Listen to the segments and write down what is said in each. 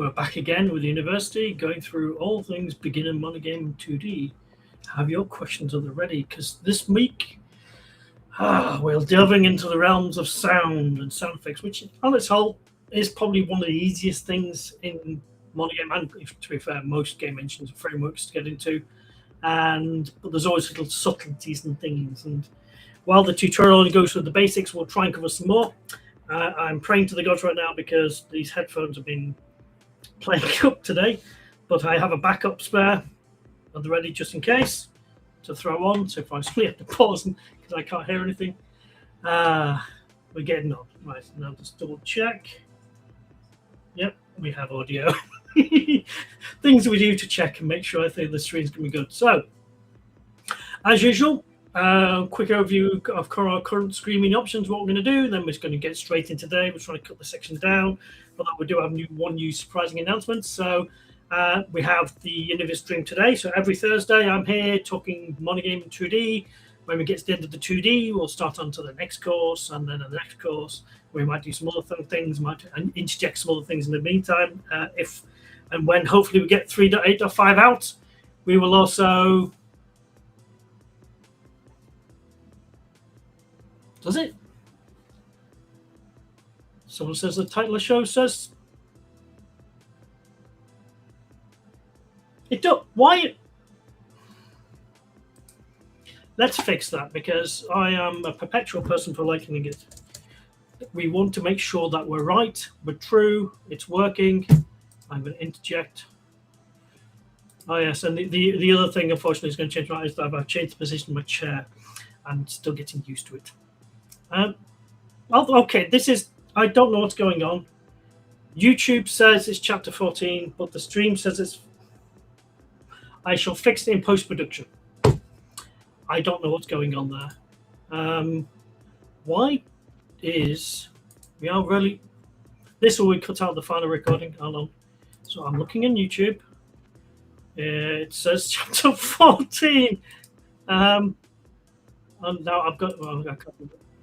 We're back again with the university, going through all things beginner MonoGame 2D. Have your questions at the ready, because this week we're delving into the realms of sound and sound effects, which on its whole is probably one of the easiest things in MonoGame, and to be fair, most game engines and frameworks to get into. But there's always little subtleties and things. And while the tutorial only goes through the basics, we'll try and cover some more. I'm praying to the gods right now because these headphones have been playing up today, but I have a backup spare at the ready just in case to throw on. So if I suddenly have to pause because I can't hear anything, we're getting on. Right, now just double check. Yep, we have audio. Things we do to check and make sure I think the stream's going to be good. So, as usual, quick overview of our current streaming options, what we're going to do. Then we're just going to get straight into today. We're trying to cut the sections down, but we do have one new surprising announcement. So we have the Universe stream today. So every Thursday, I'm here talking MonoGame 2D. When we get to the end of the 2D, we'll start on to the next course, and then the next course we might do some other things, might interject some other things in the meantime. If and when hopefully we get 3.8.5 out, we will also. Does it? Someone says the title of the show says it does. Why? Let's fix that, because I am a perpetual person for liking it. We want to make sure that we're right, we're true, it's working. I'm going to interject. Oh yes, and the other thing, unfortunately, is going to change right is that I've changed the position of my chair. I'm still getting used to it. Okay, this is, I don't know what's going on. YouTube says it's chapter 14, but the stream says it's, I shall fix it in post-production. I don't know what's going on there. Why is, we are really, this will we cut out the final recording, hold on. So I'm looking in YouTube. It says chapter 14. And now I've got, well,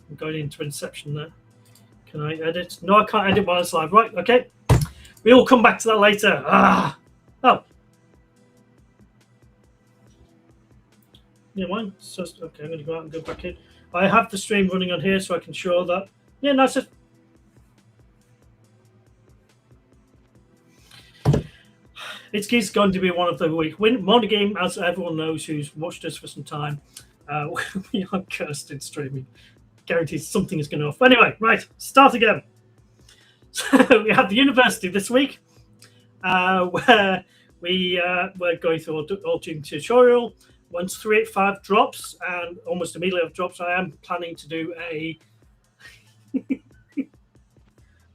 I'm going into Inception there. Can I edit? No, I can't edit while it's live. Right, okay. We will come back to that later. Oh. Yeah, mine says, okay, I'm going to go out and go back in. I have the stream running on here so I can show that. Yeah, no, it's just. It's going to be one of the week. MonoGame, as everyone knows who's watched us for some time, we are cursed in streaming. Guaranteed something is going off. Anyway, right, start again. So we have the university this week, where we're going through all tutorial. Once 3.8.5 drops, and almost immediately after drops, I am planning to do a.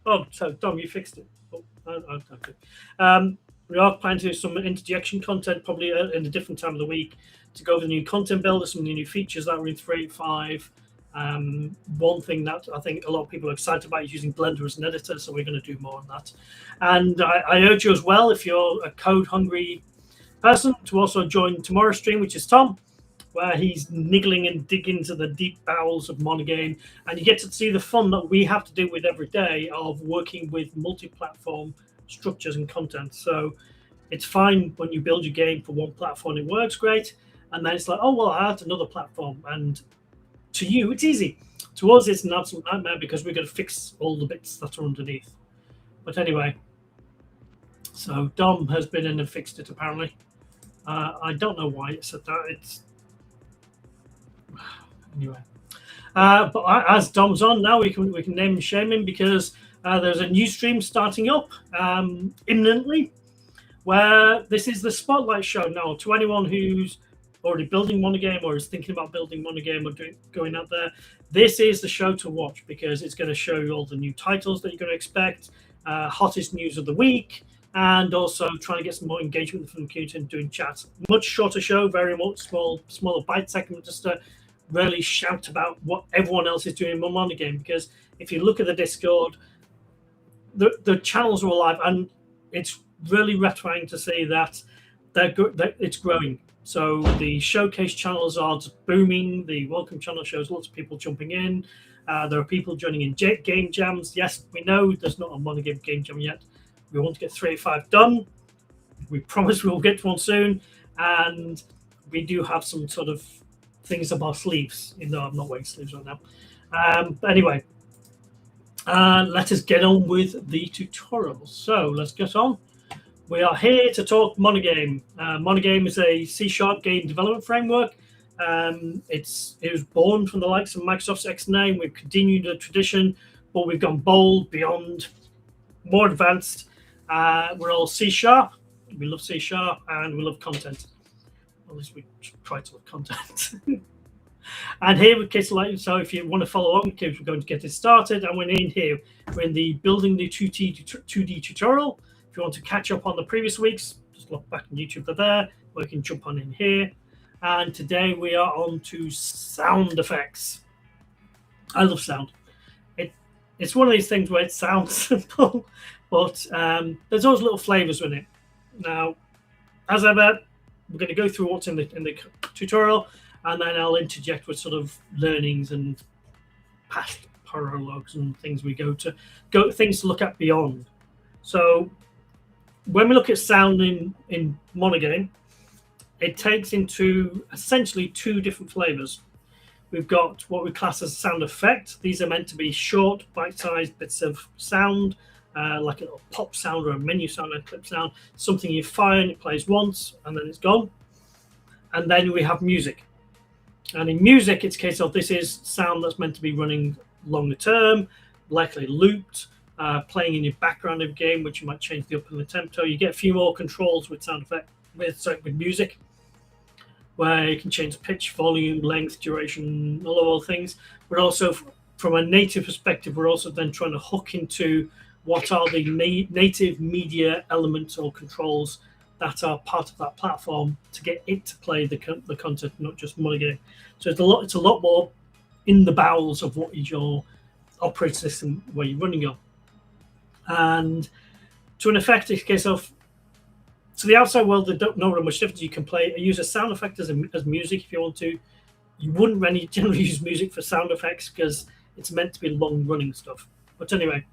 Oh, so Dom, you fixed it. Oh, okay. We are planning to do some interjection content, probably in a different time of the week, to go over the new content builder, some of the new features that are in 3.8.5. One thing that I think a lot of people are excited about is using Blender as an editor, so we're going to do more on that. And I urge you as well, if you're a code-hungry person, to also join tomorrow's stream, which is Tom, where he's niggling and digging into the deep bowels of MonoGame, and you get to see the fun that we have to deal with every day of working with multi-platform structures and content. So it's fine when you build your game for one platform, it works great, and then it's like, oh well, I add another platform, and to you it's easy. To us it's an absolute nightmare because we've got to fix all the bits that are underneath. But anyway, so Dom has been in and fixed it apparently. I don't know why it said that. It's anyway. But as Dom's on now, we can name and shame him, because there's a new stream starting up imminently, where this is the spotlight show now to anyone who's already building MonoGame or is thinking about building MonoGame or going out there. This is the show to watch, because it's going to show you all the new titles that you're going to expect, hottest news of the week, and also trying to get some more engagement from the community and doing chats. Much shorter show, very much smaller bite segment, just to really shout about what everyone else is doing in MonoGame. Because if you look at the Discord, the channels are alive, and it's really gratifying to see that it's growing. So the showcase channels are just booming. The welcome channel shows lots of people jumping in. There are people joining in game jams. Yes, we know there's not a MonoGame game jam yet, We want to get 385 done. We promise we'll get to one soon, and we do have some sort of things up our sleeves, even though I'm not wearing sleeves right now. But anyway, let us get on with the tutorial. So let's get on. We are here to talk MonoGame. MonoGame is a C# game development framework. It was born from the likes of Microsoft's XNA, and we've continued the tradition, but we've gone bold, beyond, more advanced. We're all C#. We love C#, and we love content. At least we try to love content. And here with Kids Like, so if you want to follow on, we're going to get it started. And we're in here. We're in the building the 2D tutorial. If you want to catch up on the previous weeks, just look back on YouTube. They're there, or you can jump on in here. And today we are on to sound effects. I love sound. It's one of these things where it sounds simple, but there's always little flavors in it. Now, as ever, we're going to go through what's in the tutorial, and then I'll interject with sort of learnings and past prologues and things we things to look at beyond. So when we look at sound in MonoGame, it takes into essentially two different flavors. We've got what we class as sound effect. These are meant to be short, bite-sized bits of sound, like a little pop sound or a menu sound, a clip sound, something you fire and it plays once and then it's gone. And then we have music. And in music, it's a case of this is sound that's meant to be running longer term, likely looped, playing in your background of a game, which you might change the up and the tempo. You get a few more controls with sound effect, with music, where you can change pitch, volume, length, duration, all things. But also, from a native perspective, we're also then trying to hook into what are the native media elements or controls that are part of that platform to get it to play the content, not just MonoGame. So it's a lot more in the bowels of what is your operating system where you're running on. And to an effect, it's a case of, to the outside world, they don't know very much difference. You can use a sound effect as music if you want to. You wouldn't really generally use music for sound effects because it's meant to be long-running stuff. But anyway,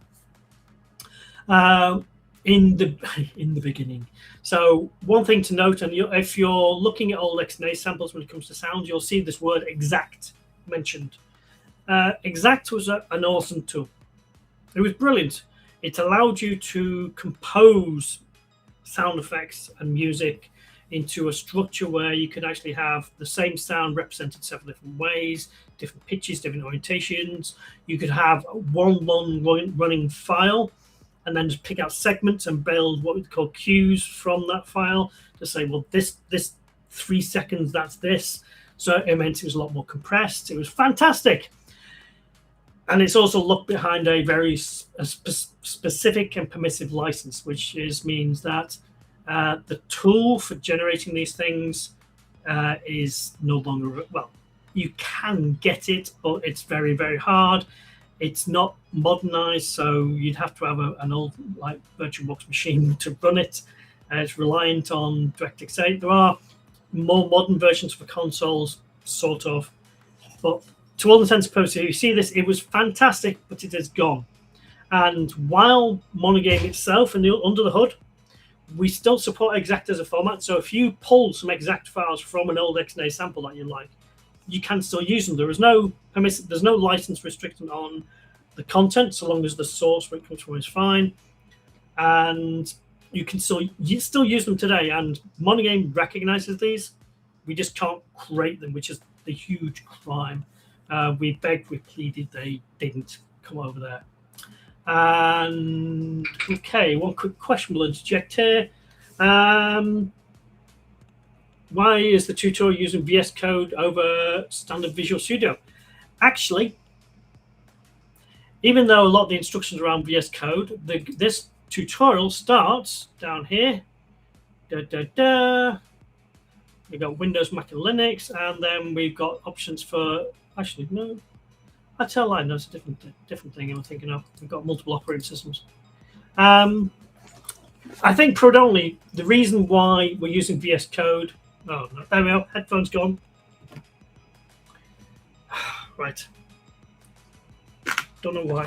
in the beginning. So one thing to note, and if you're looking at old XNA samples when it comes to sound, you'll see this word XACT mentioned. XACT was an awesome tool. It was brilliant. It allowed you to compose sound effects and music into a structure where you could actually have the same sound represented several different ways, different pitches, different orientations. You could have one long running file and then just pick out segments and build what we call cues from that file to say, well, this 3 seconds, that's this. So it meant it was a lot more compressed. It was fantastic. And it's also looked behind a very specific and permissive license, which means that the tool for generating these things is no longer, well, you can get it, but it's very, very hard. It's not modernized, so you'd have to have an old like VirtualBox machine to run it. It's reliant on DirectX 8. There are more modern versions for consoles, sort of, but to all intents and purposes, you see this, it was fantastic, but it is gone. And while MonoGame itself and under the hood, we still support XACT as a format. So if you pull some XACT files from an old XNA sample that you like, you can still use them. There's no license restriction on the content, so long as the source where it comes from is fine. And you can still use them today. And MonoGame recognizes these. We just can't create them, which is the huge crime. We begged, we pleaded, they didn't come over there. And okay, one quick question we'll interject here. Why is the tutorial using VSCode over standard Visual Studio? Actually, even though a lot of the instructions are around VSCode, this tutorial starts down here. We've got Windows, Mac, and Linux, and then we've got options for, actually, no, I tell a lie, no, it's a different thing I'm thinking of. We've got multiple operating systems. I think predominantly the reason why we're using VSCode, oh, no, there we are, headphones gone. Right. Don't know why.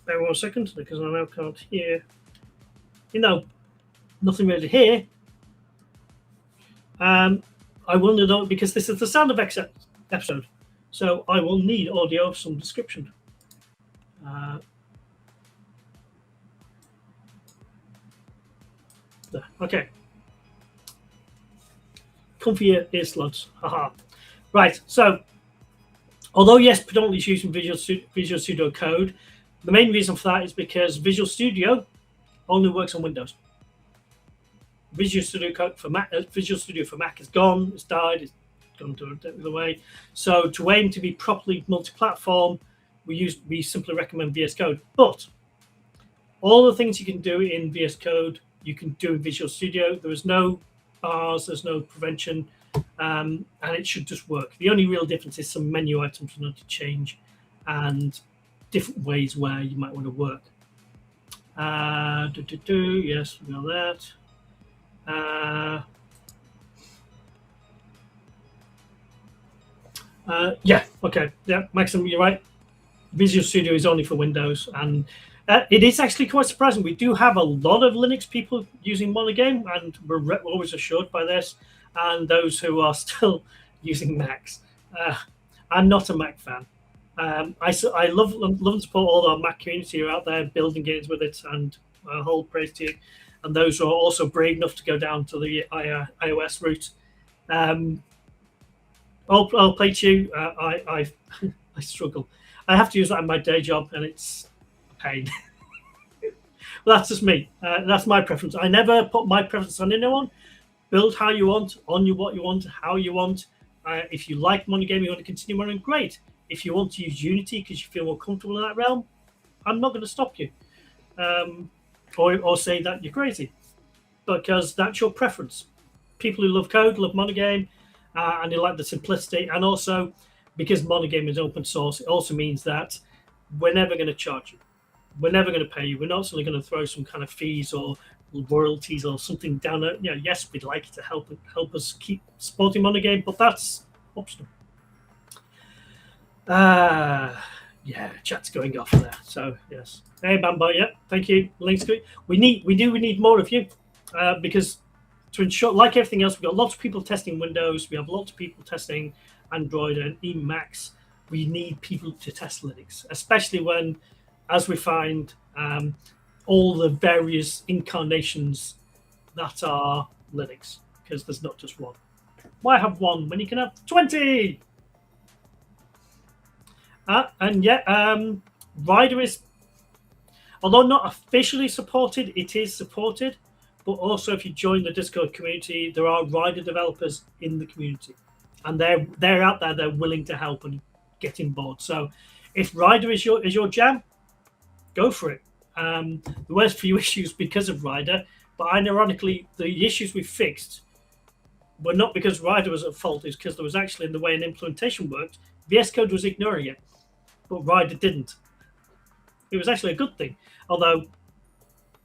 Hang on 1 second, because I now can't hear. You know, nothing really here. I will know because this is the sound effects episode, so I will need audio of some description. There. Okay. Comfy earslugs. Haha. Right. So, although yes, predominantly it's using Visual Studio Code, the main reason for that is because Visual Studio only works on Windows. Visual Studio Code for Mac, Visual Studio for Mac is gone. It's died. It's gone to the way. So to aim to be properly multi-platform, we simply recommend VS Code. But all the things you can do in VS Code, you can do in Visual Studio. There is no bars. There's no prevention, and it should just work. The only real difference is some menu items you need to change, and different ways where you might want to work. Yes, we know that. Yeah, okay. Yeah, Maxim, you're right. Visual Studio is only for Windows, and it is actually quite surprising. We do have a lot of Linux people using MonoGame, and we're always assured by this, and those who are still using Macs. I'm not a Mac fan. I love and support all our Mac community who are out there building games with it, and a whole praise to you. And those who are also brave enough to go down to the iOS route. I'll play to you. I struggle. I have to use that in my day job, and it's a pain. Well, that's just me. That's my preference. I never put my preference on anyone. Build how you want, on you what you want, how you want. If you like MonoGame, you want to continue running, great. If you want to use Unity because you feel more comfortable in that realm, I'm not going to stop you. Or say that you're crazy, because that's your preference. People who love code love MonoGame, and they like the simplicity. And also, because MonoGame is open source, it also means that we're never going to charge you. We're never going to pay you. We're not suddenly going to throw some kind of fees or royalties or something down. Yes, we'd like you to help us keep supporting MonoGame, but that's optional. Yeah, chat's going off there. So yes, hey Bamba, yeah, thank you. Links to it. We need more of you, because to ensure, like everything else, we've got lots of people testing Windows. We have lots of people testing Android and even Macs. We need people to test Linux, especially when, as we find, all the various incarnations that are Linux, because there's not just one. Why have one when you can have 20? And yet, Rider is, although not officially supported, it is supported. But also, if you join the Discord community, there are Rider developers in the community, and they're out there. They're willing to help and get involved. So, if Rider is your jam, go for it. There were a few issues because of Rider, but ironically, the issues we fixed were not because Rider was at fault. It's because there was actually, in the way an implementation worked, VS Code was ignoring it, but Rider didn't. It was actually a good thing. Although,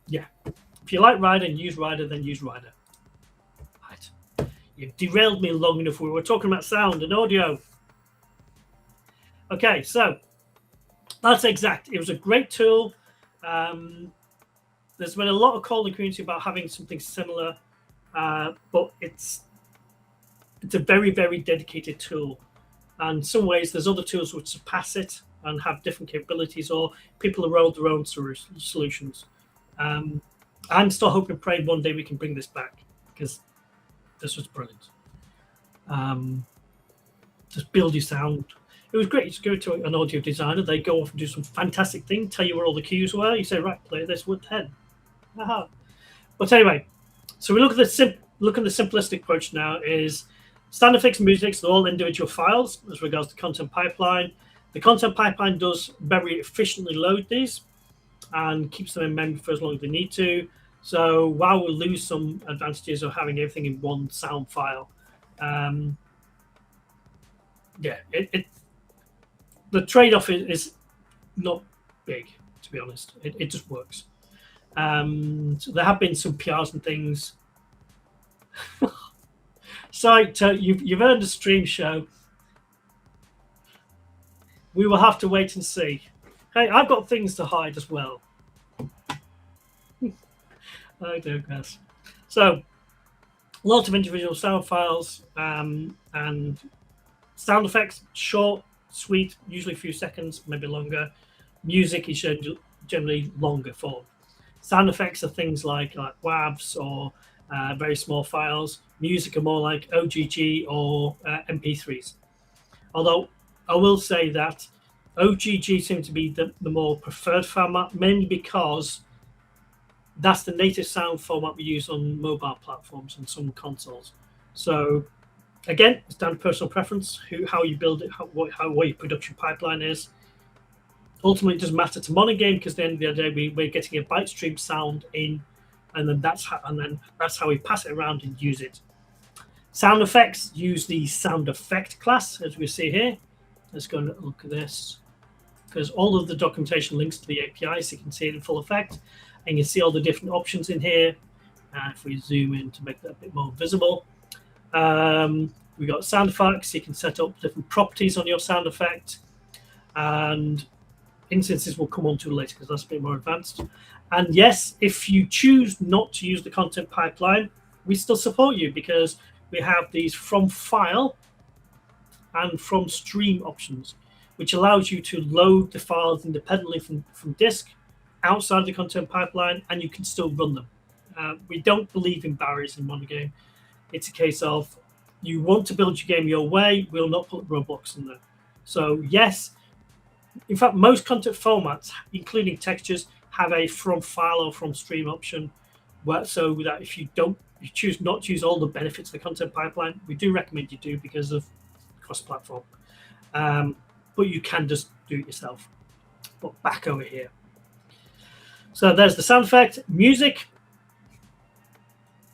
yeah, if you like Rider and use Rider, then use Rider. Right. You've derailed me long enough. We were talking about sound and audio. Okay, so that's XACT. It was a great tool. There's been a lot of call in the community about having something similar, but it's a very, very dedicated tool. And in some ways, there's other tools which surpass it and have different capabilities, or people have rolled their own solutions. I'm still hoping and praying one day we can bring this back, because this was brilliant. Just build your sound. It was great. You go to an audio designer, they go off and do some fantastic thing, tell you where all the cues were. You say, right, play this with 10. Aha. But anyway, so we look at the simplistic approach now. Is standard fixed music, so they're all individual files as regards to content pipeline. The content pipeline does very efficiently load these and keeps them in memory for as long as they need to. So while we'll lose some advantages of having everything in one sound file, yeah, the trade-off is not big, to be honest. It just works. So there have been some PRs and things. So you've earned a stream show. We will have to wait and see. Hey, I've got things to hide as well. I digress. So, lots of individual sound files and sound effects, short, sweet, usually a few seconds, maybe longer. Music is generally longer form. Sound effects are things like WAVs or very small files. Music are more like OGG or MP3s. Although I will say that OGG seems to be the more preferred format, mainly because that's the native sound format we use on mobile platforms and some consoles. So again, it's down to personal preference, how you build it, what your production pipeline is. Ultimately, it doesn't matter to MonoGame because at the end of the day, we're getting a byte stream sound in, and then that's how we pass it around and use it. Sound effects use the sound effect class, as we see here. Let's go and look at this, because all of the documentation links to the API, so you can see it in full effect, and you can see all the different options in here. If we zoom in to make that a bit more visible, we got sound effects. You can set up different properties on your sound effect, and instances will come on to later because that's a bit more advanced. And yes, if you choose not to use the content pipeline, we still support you because we have these from file and from stream options, which allows you to load the files independently from disk outside the content pipeline, and you can still run them. We don't believe in barriers in MonoGame. It's a case of you want to build your game your way, we'll not put roadblocks in there. So yes, in fact, most content formats, including textures, have a from file or from stream option, so that if you choose not to use all the benefits of the content pipeline, we do recommend you do because of cross-platform. But you can just do it yourself. But back over here. So there's the sound effect. Music.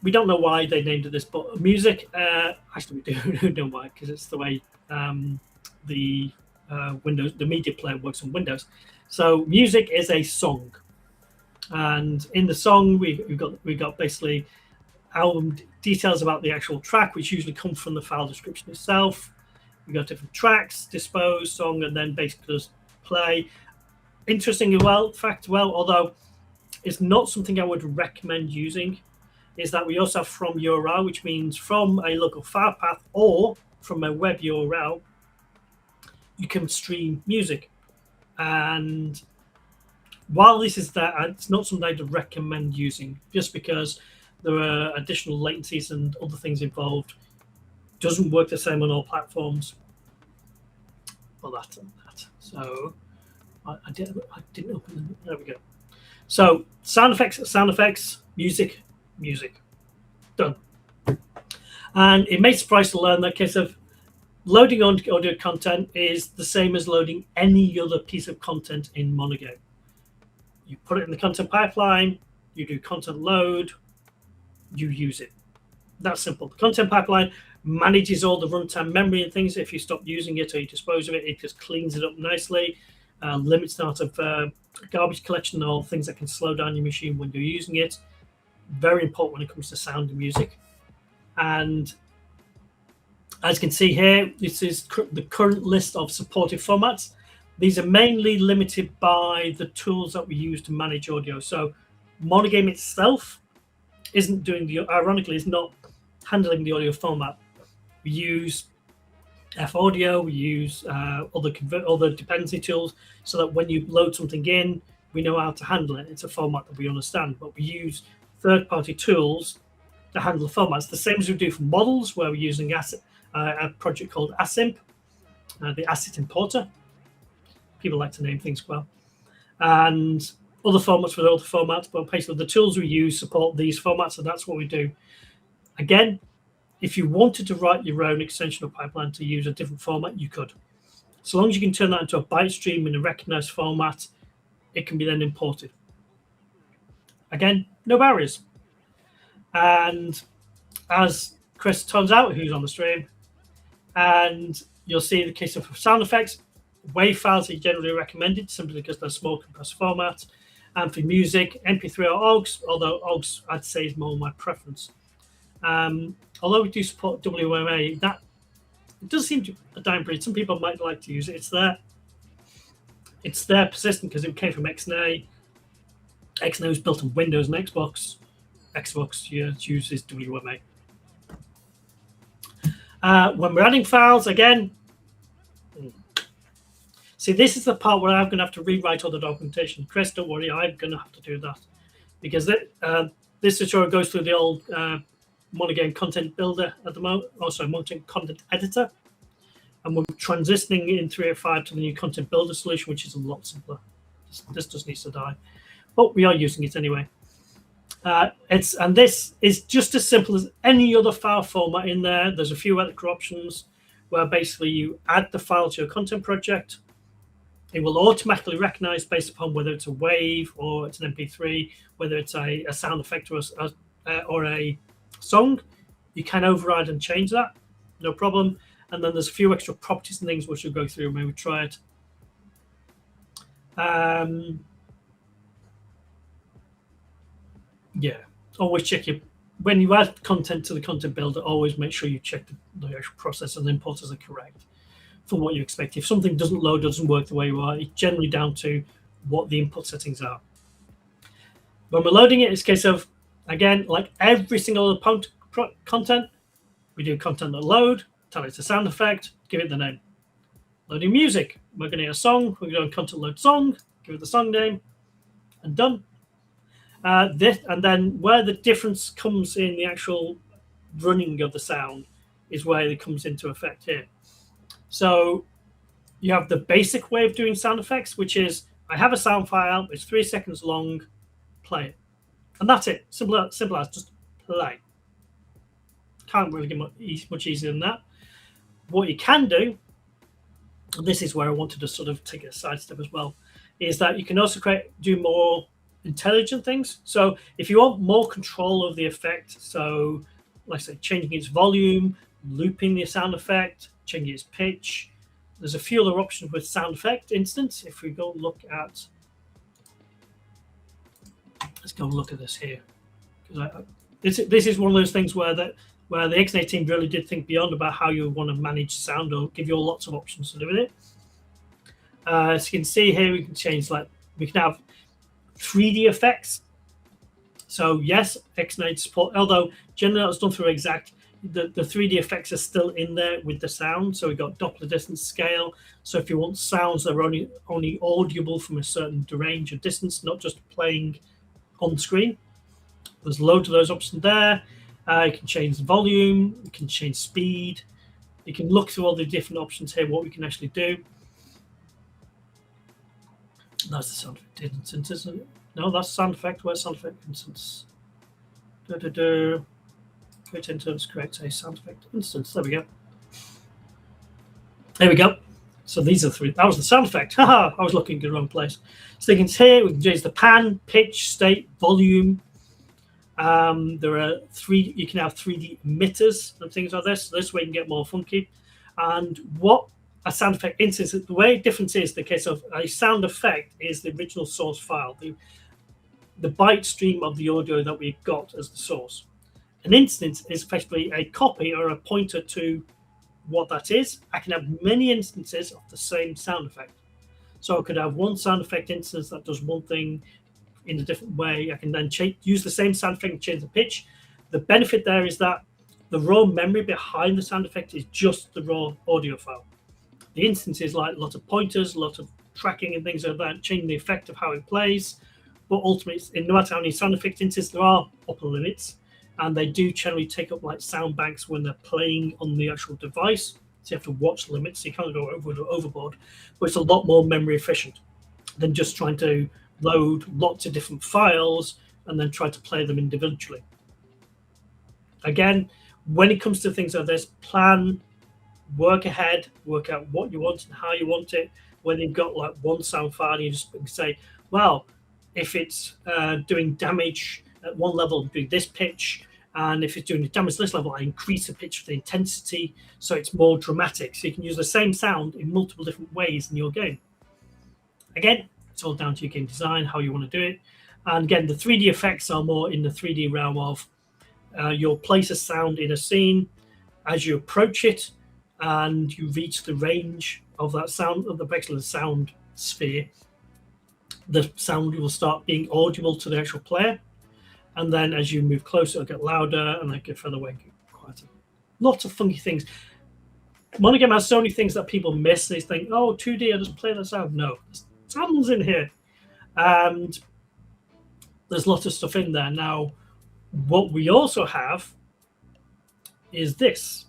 We don't know why they named it this, but music, actually we do know why, because it's the way the media player works on Windows. So music is a song, and in the song we've got basically album details about the actual track, which usually come from the file description itself. We've got different tracks, dispose, song, and then basically just play. Interesting as well, although it's not something I would recommend using, is that we also have from URL, which means from a local file path or from a web URL, you can stream music. And while this is there, it's not something I'd recommend using, just because there are additional latencies and other things involved. Doesn't work the same on all platforms. Well, that's that. So I didn't open them. There we go. So sound effects, music. Done. And it may surprise to learn that case of loading on audio content is the same as loading any other piece of content in MonoGame. You put it in the content pipeline, you do content load, you use it. That's simple. The content pipeline manages all the runtime memory and things. If you stop using it or you dispose of it, it just cleans it up nicely, limits the amount of garbage collection or things that can slow down your machine when you're using it. Very important when it comes to sound and music. And as you can see here, this is the current list of supported formats. These are mainly limited by the tools that we use to manage audio. So MonoGame itself isn't doing ironically, is not handling the audio format. We use F-Audio, we use other dependency tools, so that when you load something in, we know how to handle it. It's a format that we understand, but we use third-party tools to handle the formats. The same as we do for models, where we're using a project called Asimp, the asset importer. People like to name things well. And other formats for other formats, but basically the tools we use support these formats, and that's what we do. Again, if you wanted to write your own extension or pipeline to use a different format, you could. So long as you can turn that into a byte stream in a recognized format, it can be then imported. Again, no barriers. And as Chris turns out, who's on the stream, and you'll see the case of sound effects, WAV files are generally recommended simply because they're small compressed format. And for music, MP3 or OGS, although OGS I'd say is more my preference. Although we do support WMA, that it does seem to a dying breed. Some people might like to use it. It's there. It's there persistent because it came from XNA. XNA was built on Windows and Xbox. Xbox uses WMA. When we're adding files, again, see, this is the part where I'm going to have to rewrite all the documentation. Chris, don't worry, I'm going to have to do that. Because this tutorial goes through the old MonoGame content builder at the moment, also MonoGame content editor. And we're transitioning in 3.5 to the new content builder solution, which is a lot simpler. This just needs to die. But we are using it anyway. And this is just as simple as any other file format in there. There's a few editor options where basically you add the file to your content project. It will automatically recognize based upon whether it's a wave or it's an MP3, whether it's a sound effect or a song. You can override and change that, no problem. And then there's a few extra properties and things which we'll go through and maybe try it. Yeah, always check when you add content to the content builder, always make sure you check the actual process and the importers are correct for what you expect. If something doesn't load, doesn't work the way you are, it's generally down to what the input settings are. When we're loading it, it's a case of, again, like every single other content, we do content.load, tell it to sound effect, give it the name. Loading music, we're going to get a song, we're going to content load song, give it the song name, and done. And then where the difference comes in the actual running of the sound is where it comes into effect here. So you have the basic way of doing sound effects, which is I have a sound file, it's 3 seconds long, play it. And that's it. Simple as just play. Can't really get much easier than that. What you can do, and this is where I wanted to sort of take a sidestep as well, is that you can also do more intelligent things. So if you want more control of the effect, so like I say, changing its volume, looping the sound effect, changing its pitch, there's a few other options with SoundEffectInstance. If we go look at, let's go look at this here. This is one of those things where the XNA team really did think beyond about how you want to manage sound or give you lots of options to do with it. As you can see here, we can change, like, we can have 3D effects. So yes, XNA support, although generally that's done through XACT, the 3D effects are still in there with the sound. So we've got Doppler distance scale. So if you want sounds that are only audible from a certain range or distance, not just playing on screen, there's loads of those options there. You can change the volume, you can change speed. You can look through all the different options here, what we can actually do. That's the sound effect instance, isn't it? No, that's sound effect. Where's sound effect instance? Create instance, create a sound effect instance. There we go. There we go. So these are three. That was the sound effect. Haha, I was looking in the wrong place. So you can see here, we can change the pan, pitch, state, volume. There are you can have 3D emitters and things like this. So this way you can get more funky. And what a sound effect instance, the way difference is the case of a sound effect is the original source file, the byte stream of the audio that we've got as the source. An instance is effectively a copy or a pointer to what that is. I can have many instances of the same sound effect. So I could have one sound effect instance that does one thing in a different way. I can then use the same sound effect and change the pitch. The benefit there is that the raw memory behind the sound effect is just the raw audio file. The instance is like lots of pointers, lots of tracking and things like that, changing the effect of how it plays. But ultimately, no matter how many sound effect instances, there are upper limits. And they do generally take up like sound banks when they're playing on the actual device. So you have to watch the limits. So you can't go overboard. But it's a lot more memory efficient than just trying to load lots of different files and then try to play them individually. Again, when it comes to things like this, plan, work ahead, work out what you want and how you want it. When you've got like one sound file, you just say, well, if it's doing damage at one level, doing this pitch, and if it's doing the damage at this level, I increase the pitch for the intensity so it's more dramatic. So you can use the same sound in multiple different ways in your game. Again, it's all down to your game design, how you want to do it. And again, the 3D effects are more in the 3D realm of you'll place a sound in a scene as you approach it and you reach the range of that sound, of the pixel of the sound sphere, the sound will start being audible to the actual player. And then as you move closer, it'll get louder, and then get further away, get quieter. Lots of funky things. MonoGame has so many things that people miss. They think, oh, 2D, I just play the sound. No, there's tons in here. And there's lots of stuff in there. Now, what we also have is this,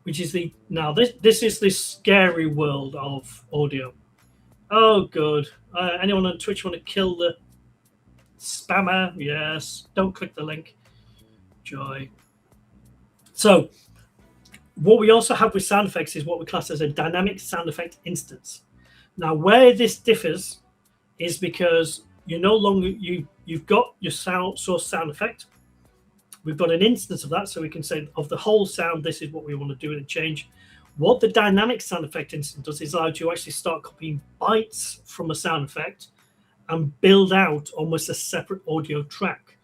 which is this is the scary world of audio. Oh, good. Anyone on Twitch want to kill the spammer? Yes. Don't click the link. Joy. So, what we also have with sound effects is what we class as a dynamic sound effect instance. Now, where this differs is because you no longer you've got your source sound effect. We've got an instance of that, so we can say of the whole sound, this is what we want to do and change. What the dynamic sound effect instance does is allow you to actually start copying bytes from a sound effect and build out almost a separate audio track.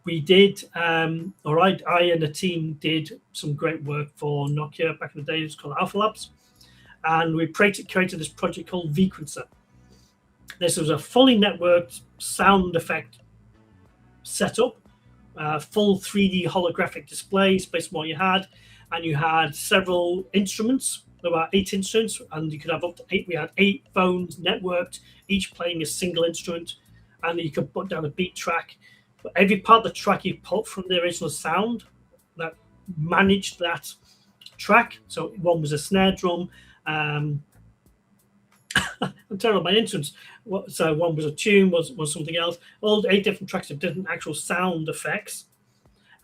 We did, I and the team did some great work for Nokia back in the day. It was called Alpha Labs. And we created this project called Vquencer. This was a fully networked sound effect setup, full 3D holographic displays based on what you had. And you had several instruments, about 8 instruments, and you could have up to 8. We had 8 phones networked, each playing a single instrument, and you could put down a beat track. But every part of the track you put from the original sound that managed that track. So one was a snare drum. I'm terrible at my instruments. So one was a tune, was something else. All 8 different tracks of different actual sound effects.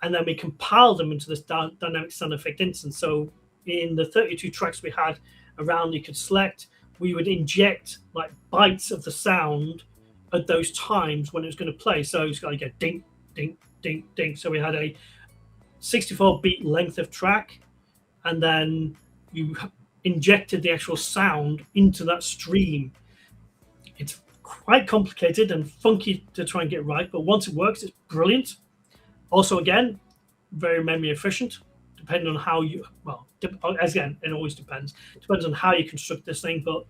And then we compiled them into this dynamic sound effect instance. So in the 32 tracks we had around, you could select, we would inject like bytes of the sound at those times when it was going to play. So it's got to get ding, ding, ding, ding. So we had a 64 beat length of track, and then you injected the actual sound into that stream. It's quite complicated and funky to try and get right, but once it works, it's brilliant. Also, again, very memory efficient, depending on how you, again, it always depends. Depends on how you construct this thing, but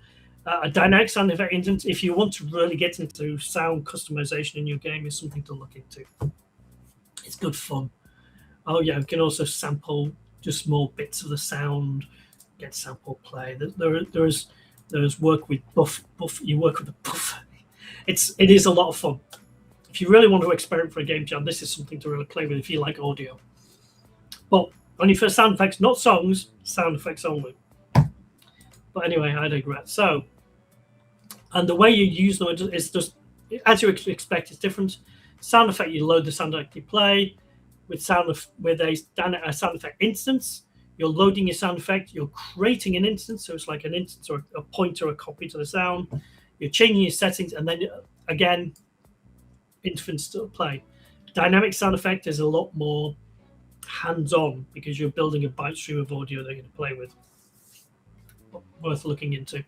a dynamic sound effect instance, if you want to really get into sound customization in your game, is something to look into. It's good fun. Oh yeah, you can also sample just small bits of the sound, get sample play. There's work with buff. You work with the buff. It is a lot of fun. If you really want to experiment for a game jam, this is something to really play with if you like audio. But only for sound effects, not songs, sound effects only. But anyway, I digress. So, and the way you use them is just, as you expect, it's different. Sound effect, you load the sound effect you play. With a sound effect instance, you're loading your sound effect, you're creating an instance, so it's like an instance or a pointer or a copy to the sound. You're changing your settings, and then again, instance to play. Dynamic sound effect is a lot more hands-on because you're building a byte stream of audio that you're going to play with. Worth looking into.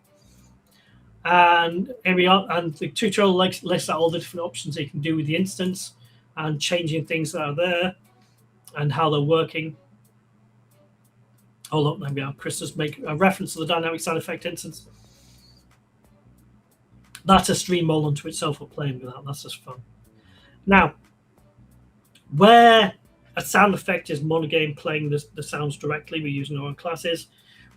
And here we are, and the tutorial lists out all the different options that you can do with the instance and changing things that are there and how they're working. Hold up, maybe Chris just make a reference to the dynamic sound effect instance. That's a stream all unto itself for playing with that. That's just fun. Now, where a sound effect is MonoGame playing the sounds directly, we're using our own classes.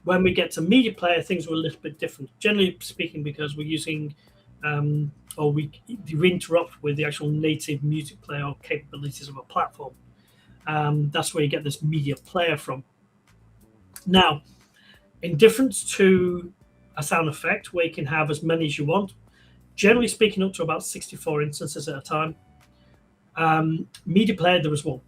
When we get to media player, things are a little bit different. Generally speaking, because we're using, we interrupt with the actual native music player capabilities of a platform. That's where you get this media player from. Now, in difference to a sound effect, where you can have as many as you want, generally speaking, up to about 64 instances at a time. Media player, there was one.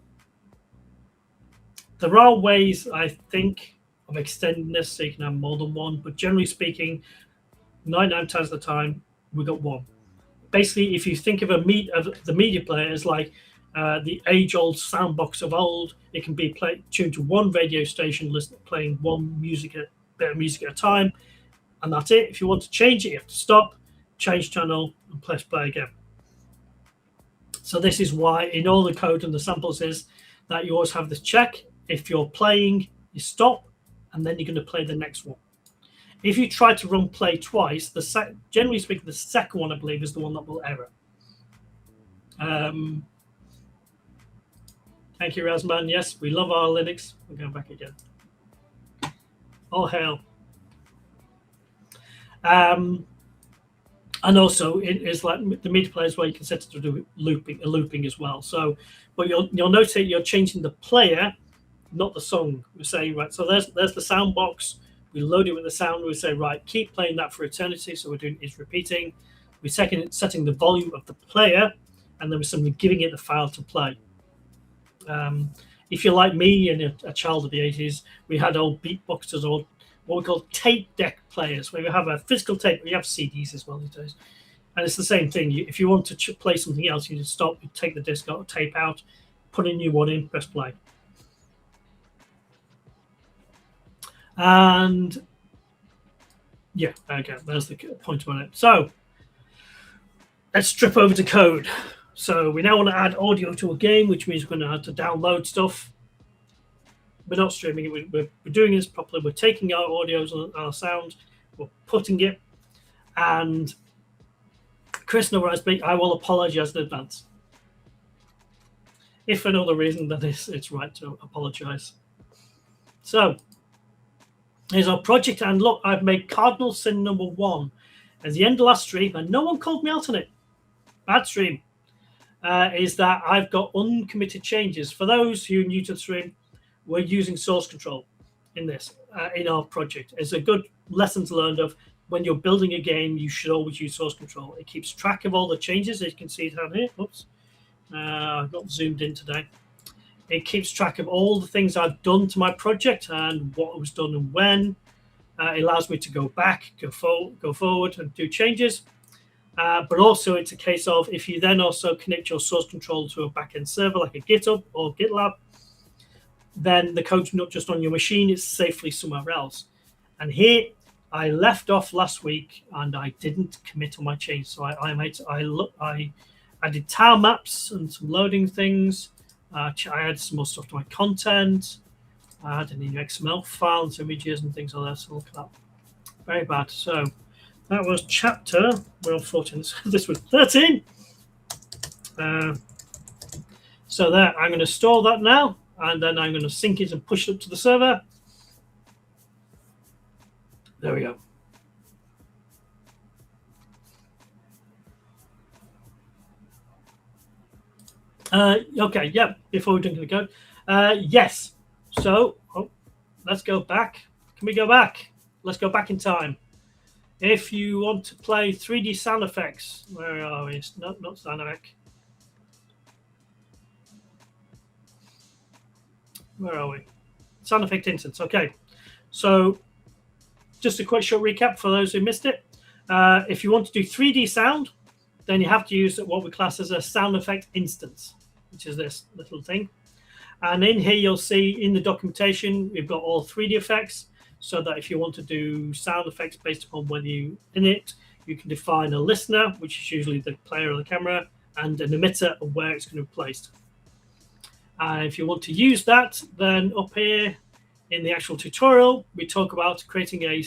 There are ways, I think, of extending this so you can have more than one, but generally speaking, 99 times of the time, we got one. Basically, if you think of the media player as like the age-old soundbox of old, it can be tuned to one radio station, playing one bit of music at a time, and that's it. If you want to change it, you have to stop, change channel, and press play again. So this is why in all the code and the samples is that you always have this check. If you're playing, you stop, and then you're going to play the next one. If you try to run play twice, generally speaking, the second one, I believe, is the one that will error. Thank you, Razman. Yes, we love our Linux. We're going back again. All hail. And also, it is like the media players where you can set it to do looping as well. So, but you'll notice that you're changing the player, not the song. We're saying, right, so there's the sound box. We load it with the sound. We say, right, keep playing that for eternity. So we're doing is repeating. We're setting the volume of the player, and then we're simply giving it the file to play. If you're like me and a child of the 80s, we had old beatboxers or what we call tape deck players, where we have a physical tape. We have CDs as well these days. And it's the same thing. If you want to play something else, you just stop, you take the disc or tape out, put a new one in, press play. And yeah, okay, there's the point on it. So let's strip over to code. So we now want to add audio to a game, which means we're going to have to download stuff. We're not streaming it. We're doing this properly. We're taking our audios and our sound. We're putting it. And Chris knows I will apologize in advance. If for no other reason than it's right to apologize. So here's our project. And look, I've made cardinal sin number 1. At the end of last stream, and no one called me out on it. Bad stream. Is that I've got uncommitted changes. For those who are new to the stream, we're using source control in this, in our project. It's a good lesson to learn of when you're building a game, you should always use source control. It keeps track of all the changes. As you can see down here. Oops. I've not zoomed in today. It keeps track of all the things I've done to my project and what was done and when. It allows me to go back, go forward and do changes. But also it's a case of if you then also connect your source control to a backend server like a GitHub or GitLab, then the code's not just on your machine, it's safely somewhere else. And here I left off last week and I didn't commit on my change. So I did tile maps and some loading things. I added some more stuff to my content. I added a new XML file and some images and things like that. So look at that. Very bad. So that was chapter, well, 14. This was 13. So there, I'm going to store that now, and then I'm going to sync it and push it up to the server. There we go. Okay, yeah, before we jump into the code. Yes. So, let's go back. Can we go back? Let's go back in time. If you want to play 3D sound effects, where are we? Not sound effect. Where are we? Sound effect instance. Okay. So, just a quick short recap for those who missed it. If you want to do 3D sound, then you have to use what we class as a sound effect instance, which is this little thing. And in here, you'll see in the documentation, we've got all 3D effects. So that if you want to do sound effects based upon whether you in it, you can define a listener, which is usually the player or the camera, and an emitter of where it's going to be placed. And if you want to use that, then up here in the actual tutorial, we talk about creating a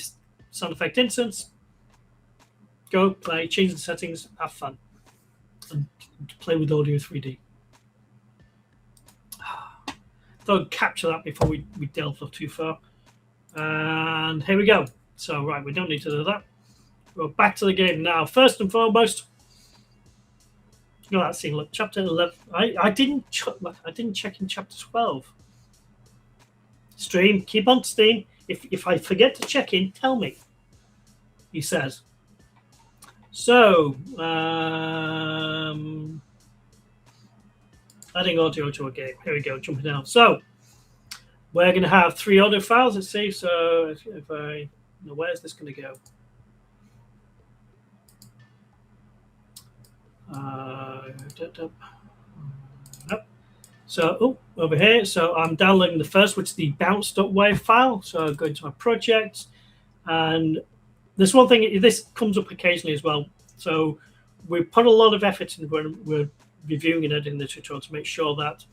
sound effect instance. Go play, change the settings, have fun, and play with audio 3D. Thought I'd capture that before we delved off too far. And here we go. So, right, we don't need to do that. We're back to the game now. First and foremost, let's see. Look, chapter 11. I didn't check in chapter 12. Stream, keep on steam. If I forget to check in, tell me. He says. So, adding audio to a game. Here we go. Jumping down. So. We're going to have 3 audio files. Let's see. So if I, where's this going to go? Nope. So over here. So I'm downloading the first, which is the bounce.wave file. So go into my project, and there's one thing. This comes up occasionally as well. So we put a lot of effort in when we're reviewing and editing the tutorial to make sure that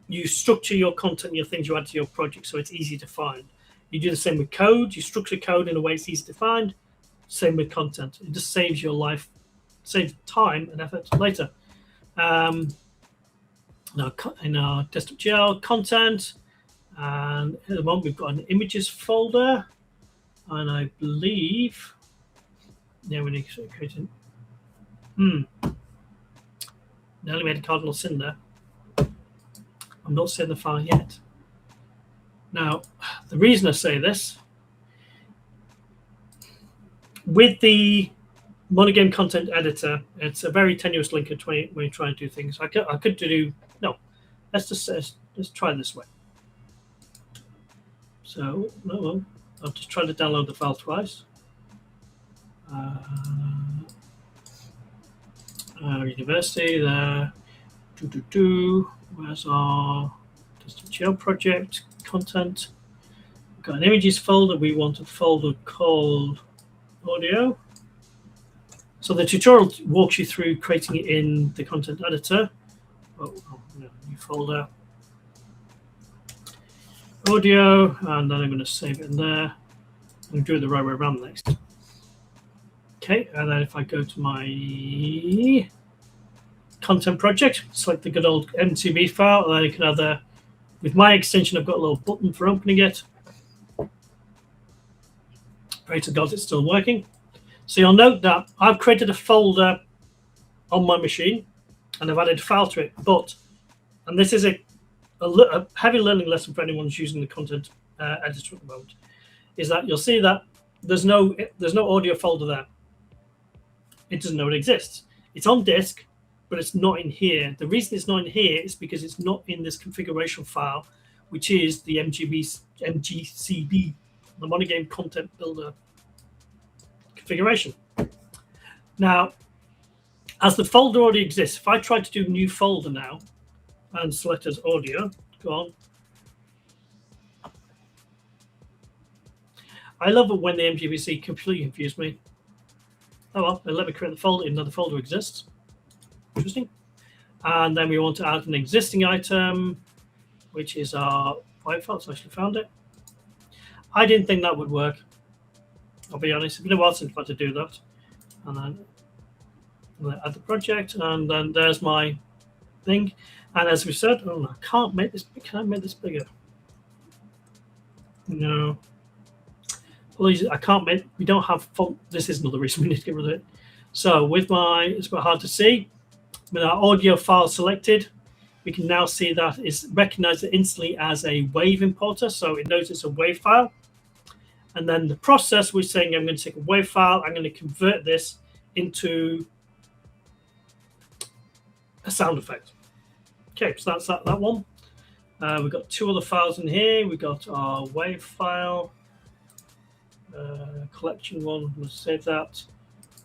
you structure your content, your things you add to your project, so it's easy to find. You do the same with code. You structure code in a way it's easy to find. Same with content. It just saves your life, saves time and effort later. Now in our desktop GL content, and at the moment we've got an images folder, and I believe, yeah, we need to create it. Nearly made a cardinal sin there. I'm not saying the file yet. Now, the reason I say this, with the MonoGame content editor, it's a very tenuous linker when you try and do things. I could do, no, let's try it this way. So, no, I'll just try to download the file twice. University there. Where's our GL project content? We've got an images folder. We want a folder called audio. So the tutorial walks you through creating it in the content editor. Oh no, new folder. Audio, and then I'm going to save it in there. I'm doing the right way around next. Okay, and then if I go to my content project, select the good old MGCB file, and then you can either, with my extension, I've got a little button for opening it. Pray to God it's still working. So you'll note that I've created a folder on my machine, and I've added a file to it. But, and this is a heavy learning lesson for anyone who's using the content editor at the moment, is that you'll see that there's no audio folder there. It doesn't know it exists. It's on disk, but it's not in here. The reason it's not in here is because it's not in this configuration file, which is the MGCB, the MonoGame Content Builder configuration. Now, as the folder already exists, if I try to do new folder now and select as audio, go on. I love it when the MGCB completely confused me. Oh well, let me create the folder, another folder exists. Interesting. And then we want to add an existing item, which is our WAV file. So I actually found it. I didn't think that would work. I'll be honest. It's been a while since I've had to do that. And then add the project, and then there's my thing. And as we said, oh, no, I can't make this. Can I make this bigger? No. Apologies, I can't make. We don't have font. This is another reason we need to get rid of it. So with my, it's a bit hard to see. With our audio file selected, we can now see that it's recognized instantly as a WAV importer. So it knows it's a WAV file. And then the process, we're saying I'm going to take a WAV file. I'm going to convert this into a sound effect. Okay, so that's that one. We've got two other files in here. We've got our WAV file, collection one. I'm going to save that.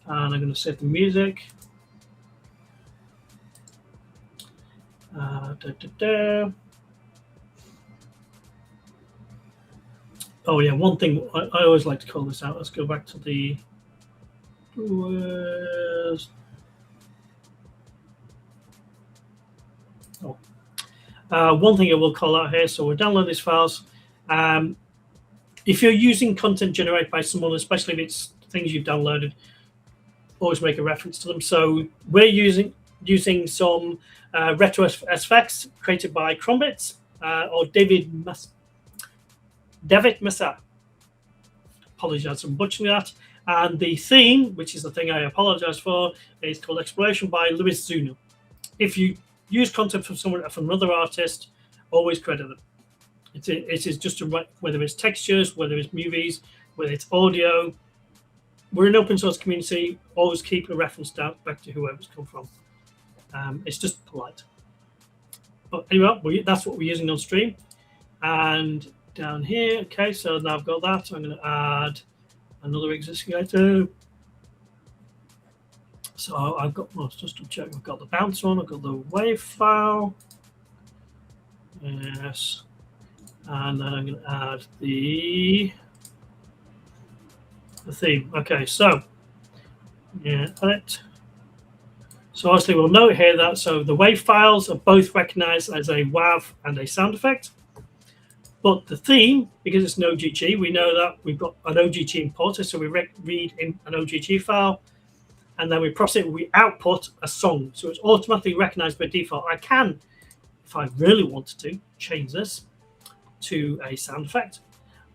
And I'm going to save the music. Oh yeah, one thing I always like to call this out. Let's go back to the one thing I will call out here. So we'll download these files. If you're using content generated by someone, especially if it's things you've downloaded, always make a reference to them. So we're using some retro effects created by Crumbits or David Massa. Apologize for butchering that. And the theme, which is the thing I apologize for, is called Exploration by Luis Zuno. If you use content from another artist, always credit them. It is just whether it's textures, whether it's movies, whether it's audio. We're an open source community. Always keep a reference back to whoever's come from. It's just polite. But anyway, that's what we're using on stream. And down here, okay, so now I've got that. So I'm going to add another existing item. So I've got, well, just to check, I've got the bounce one, I've got the WAV file. Yes. And then I'm going to add the theme. Okay, so yeah, edit. So obviously we'll note here that so the WAV files are both recognized as a WAV and a sound effect. But the theme, because it's an OGG, we know that we've got an OGG importer, so we read in an OGG file, and then we process it, we output a song. So it's automatically recognized by default. I can, if I really wanted to, change this to a sound effect.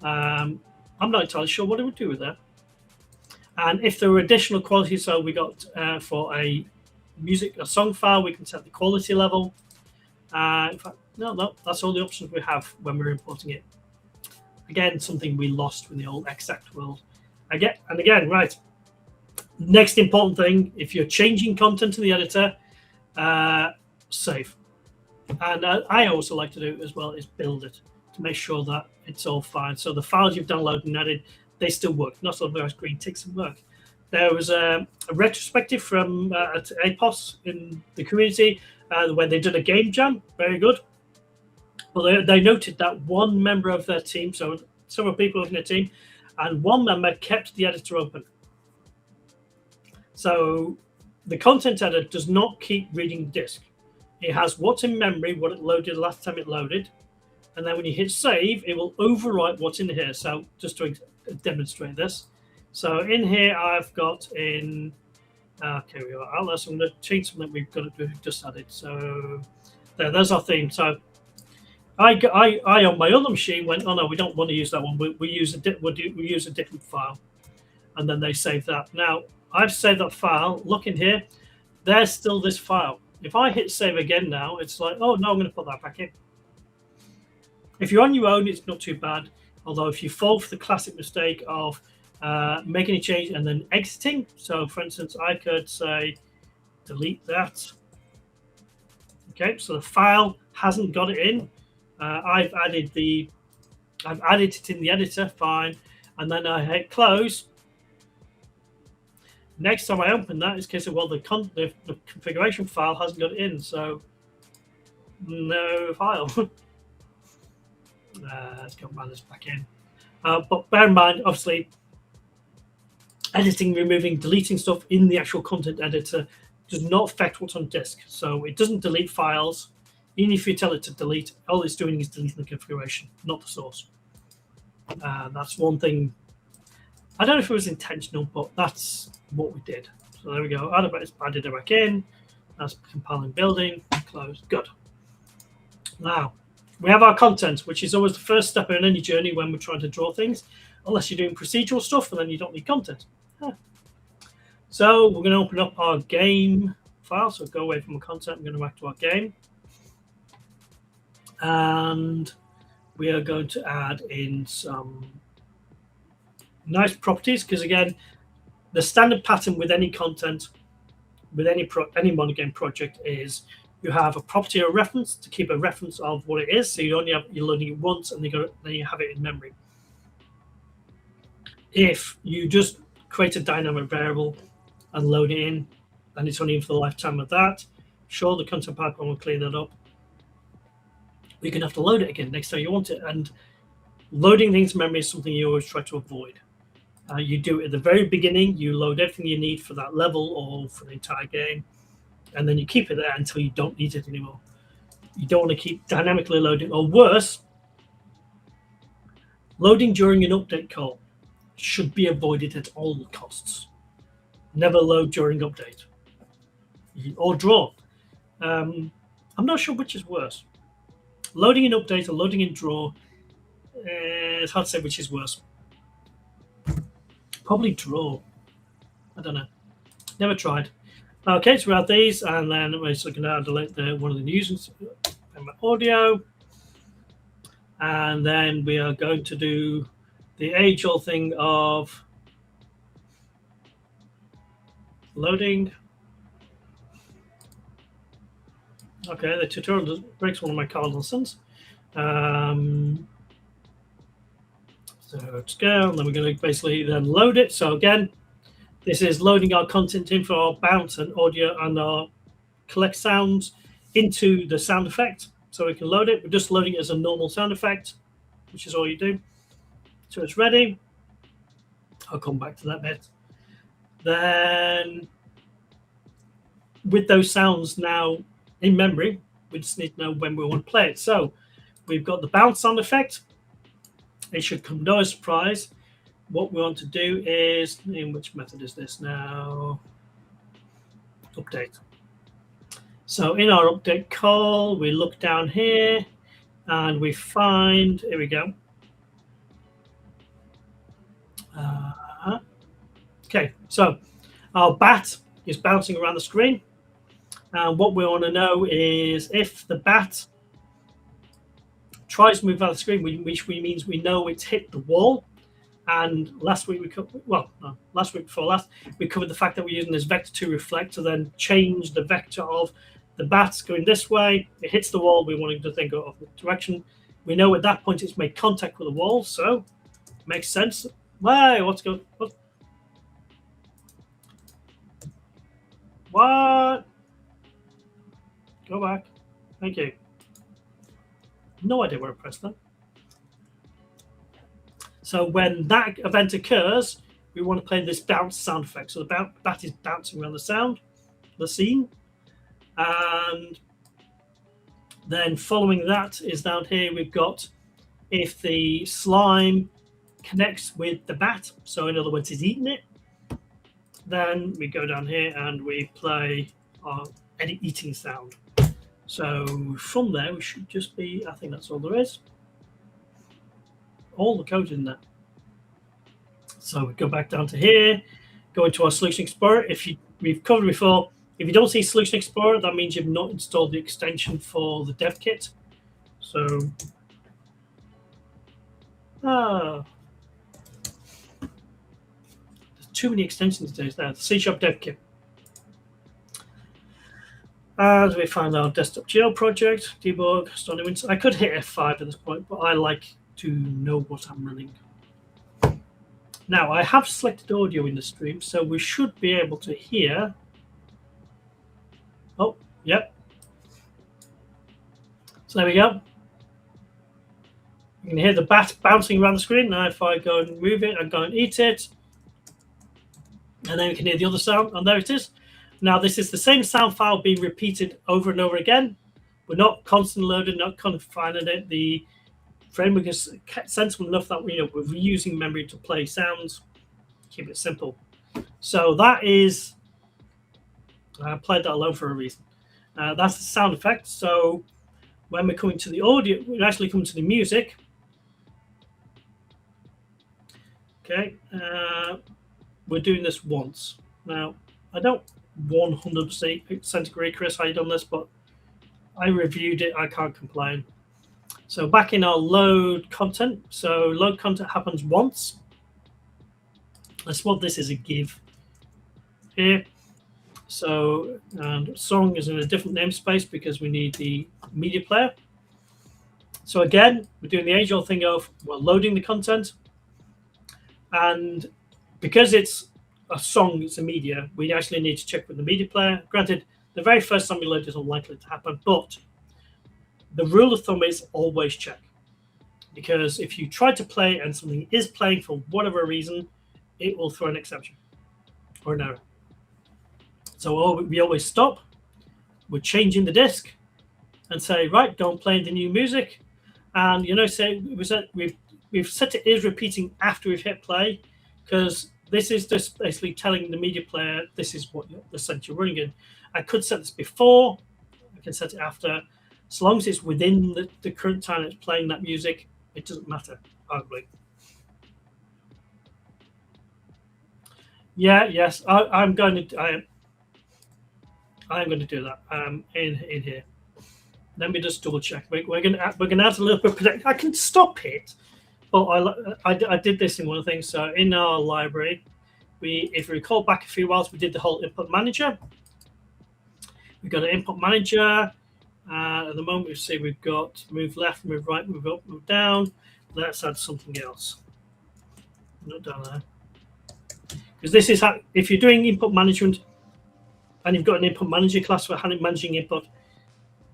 I'm not entirely sure what it would do with that. And if there were additional quality, so we got for a song file, we can set the quality level. In fact, no, that's all the options we have when we're importing it. Again, something we lost in the old XACT world. Again, right. Next important thing, if you're changing content in the editor, save. And I also like to do as well is build it to make sure that it's all fine. So the files you've downloaded and added, they still work. Not all those green ticks and work. There was a retrospective from at APOS in the community when they did a GameJam. Very good. Well, they noted that one member of their team, so several people in their team, and one member kept the editor open. So the content editor does not keep reading the disk. It has what's in memory, what it loaded last time it loaded, and then when you hit save, it will overwrite what's in here. So just to demonstrate this. So in here, I've got in, okay, we are out there. So I'm going to change something we've just added. So there's our theme. So I on my other machine went, oh no, we don't want to use that one. We use a different file, and then they save that. Now I've saved that file. Look in here, there's still this file. If I hit save again now, it's like, oh no, I'm going to put that back in. If you're on your own, it's not too bad. Although if you fall for the classic mistake of making a change and then exiting, so for instance, I could say delete that. Okay, so the file hasn't got it in. I've added it in the editor, fine, and then I hit close. Next time I open that, it's because well the configuration file hasn't got it in, so no file. Let's go run this back in. But bear in mind, obviously, editing, removing, deleting stuff in the actual content editor does not affect what's on disk. So it doesn't delete files. Even if you tell it to delete, all it's doing is deleting the configuration, not the source. That's one thing. I don't know if it was intentional, but that's what we did. So there we go. Added it back in. That's compiling, building, close. Good. Now, we have our content, which is always the first step in any journey when we're trying to draw things, unless you're doing procedural stuff, and then you don't need content. So we're going to open up our game file. So go away from the content. I'm going to go back to our game. And we are going to add in some nice properties, because again, the standard pattern with any content, with any MonoGame project is you have a property or a reference to keep a reference of what it is. So you're loading it once, and then you have it in memory. If you just create a dynamic variable and load it in, and it's only for the lifetime of that, sure, the content pipeline will clean that up. You're going to have to load it again next time you want it. And loading things in memory is something you always try to avoid. You do it at the very beginning. You load everything you need for that level or for the entire game, and then you keep it there until you don't need it anymore. You don't want to keep dynamically loading, or worse, loading during an update call should be avoided at all costs. Never load during update or draw. I'm not sure which is worse. Loading in update or loading in draw, it's hard to say which is worse. Probably draw. I don't know. Never tried. Okay, so we have these, and then we're just going to delete one of the news and audio. And then we are going to do the age-old thing of loading. Okay, the tutorial breaks one of my cardinal sins. So let's go, and then we're going to basically then load it. So again, this is loading our content in for our bounce and audio and our collect sounds into the sound effect. So we can load it. We're just loading it as a normal sound effect, which is all you do. So it's ready. I'll come back to that bit. Then with those sounds now in memory, we just need to know when we want to play it. So we've got the bounce sound effect. it should come no surprise. What we want to do is, in which method is this now? Update. So in our update call, we look down here and we find, here we go. Okay, so our bat is bouncing around the screen. And what we want to know is if the bat tries to move out of the screen, which means we know it's hit the wall. And last week last week before last, we covered the fact that we're using this vector to reflect to then change the vector of the bat going this way. It hits the wall. We want it to then go off the direction. We know at that point it's made contact with the wall, so it makes sense. Why? What's going? What? Go back. Thank you. No idea where I pressed that. So when that event occurs, we want to play this bounce sound effect. So the bat is bouncing around the scene. And then following that is down here, we've got if the slime connects with the bat, so in other words, it's eating it, then we go down here and we play our eating sound. So from there, we should just be, I think that's all there is. All the code in there. So we go back down to here, go into our Solution Explorer. We've covered before, if you don't see Solution Explorer, that means you've not installed the extension for the dev kit. So, there's too many extensions these days. C# dev kit. As we find our desktop GL project, debug, starting Windows. I could hit F5 at this point, but I like to know what I'm running. Now, I have selected audio in the stream, so we should be able to hear. Oh, yep. So there we go. You can hear the bat bouncing around the screen. Now, if I go and move it and go and eat it, and then we can hear the other sound, and there it is. Now, this is the same sound file being repeated over and over again. We're not constantly loading, not confining it. The framework is sensible enough that we're reusing memory to play sounds. Keep it simple. So that is, I played that alone for a reason. That's the sound effect. So when we're coming to the audio, we're actually coming to the music. Okay, we're doing this once. Now, I don't 100% agree, Chris, how you done this, but I reviewed it. I can't complain. So back in our load content. So load content happens once. That's what this is a give here. So and song is in a different namespace because we need the media player. So again, we're doing the age-old thing of we're loading the content. And because it's a song, it's a media, we actually need to check with the media player. Granted, the very first time we load is unlikely to happen, but the rule of thumb is always check. Because if you try to play and something is playing for whatever reason, it will throw an exception or an error. So we always stop, we're changing the disk and say, right, don't play the new music. And, say we've set it is repeating after we've hit play, because this is just basically telling the media player this is what the set you're running in. I could set this before, I can set it after. As long as it's within the current time it's playing that music, it doesn't matter, arguably. Yeah, yes, I'm going to do that in here. Let me just double check. We're going to add a little bit of protection. I can stop it, but I did this in one of the things. So in our library, if you recall back a few whiles, we did the whole input manager. We've got an input manager. At the moment, we see we've got move left, move right, move up, move down. Let's add something else. Not down there. Because this is how, if you're doing input management and you've got an input manager class for managing input,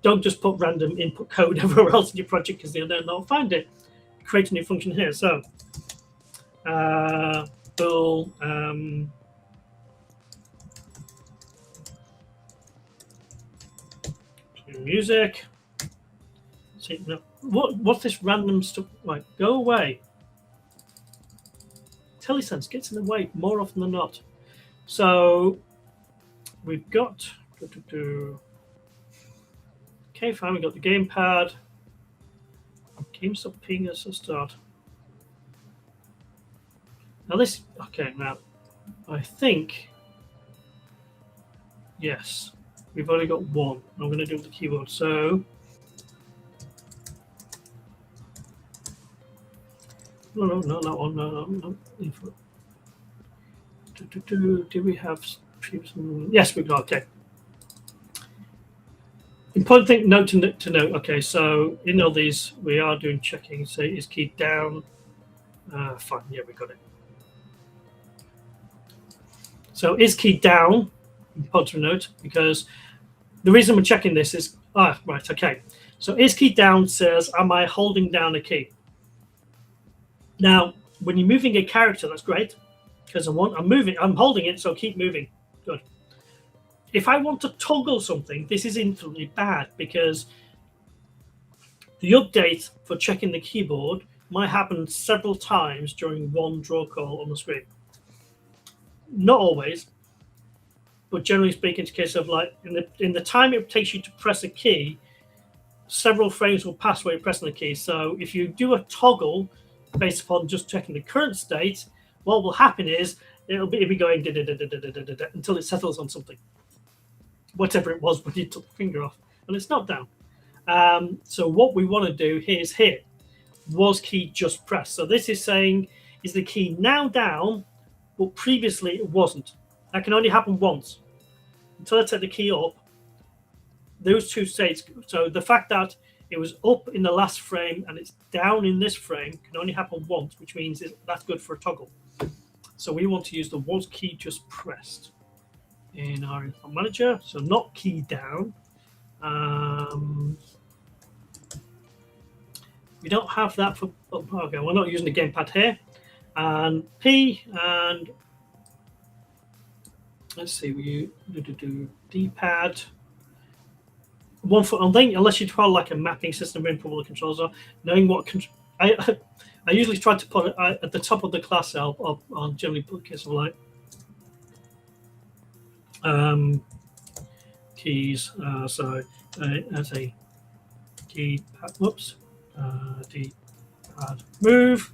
don't just put random input code everywhere else in your project because they'll not find it. Create a new function here. So, bool, music. See, no, what's this random stuff? Right, go away. IntelliSense gets in the way more often than not. So we've got okay, fine. We've got the gamepad. Game stop ping as a start. Now this, okay, now I think, yes, we've only got one. I'm going to do it with the keyboard. So, no, not that one. No. Do we have previous? Yes, we've got, okay. Important thing note to note. Okay, so in all these, we are doing checking. So is key down? Fine, yeah, we got it. So is key down? Important to note, because the reason we're checking this is right. Okay, so is key down says, am I holding down a key? Now, when you're moving a character, that's great, because I'm holding it, so keep moving. Good. If I want to toggle something, this is infinitely bad, because the update for checking the keyboard might happen several times during one draw call on the screen. Not always, but generally speaking, it's a case of like in the time it takes you to press a key, several frames will pass while you're pressing the key. So if you do a toggle based upon just checking the current state, what will happen is it'll be going until it settles on something, whatever it was when you took the finger off, and it's not down. So what we want to do here is hit. Was key just pressed? So this is saying, is the key now down, but previously it wasn't? That can only happen once. Until I take the key up, those two states. So the fact that it was up in the last frame and it's down in this frame can only happen once, which means that's good for a toggle. So we want to use the was key just pressed in our info manager. So not key down. We don't have that for, okay, we're not using the gamepad here. And P, and let's see, we do D-pad. 1 foot on thing, unless you try like a mapping system input where the controls are, knowing what I usually try to put it at the top of the class. I'll generally put case of like keys. So as a D-pad, whoops, D-pad move,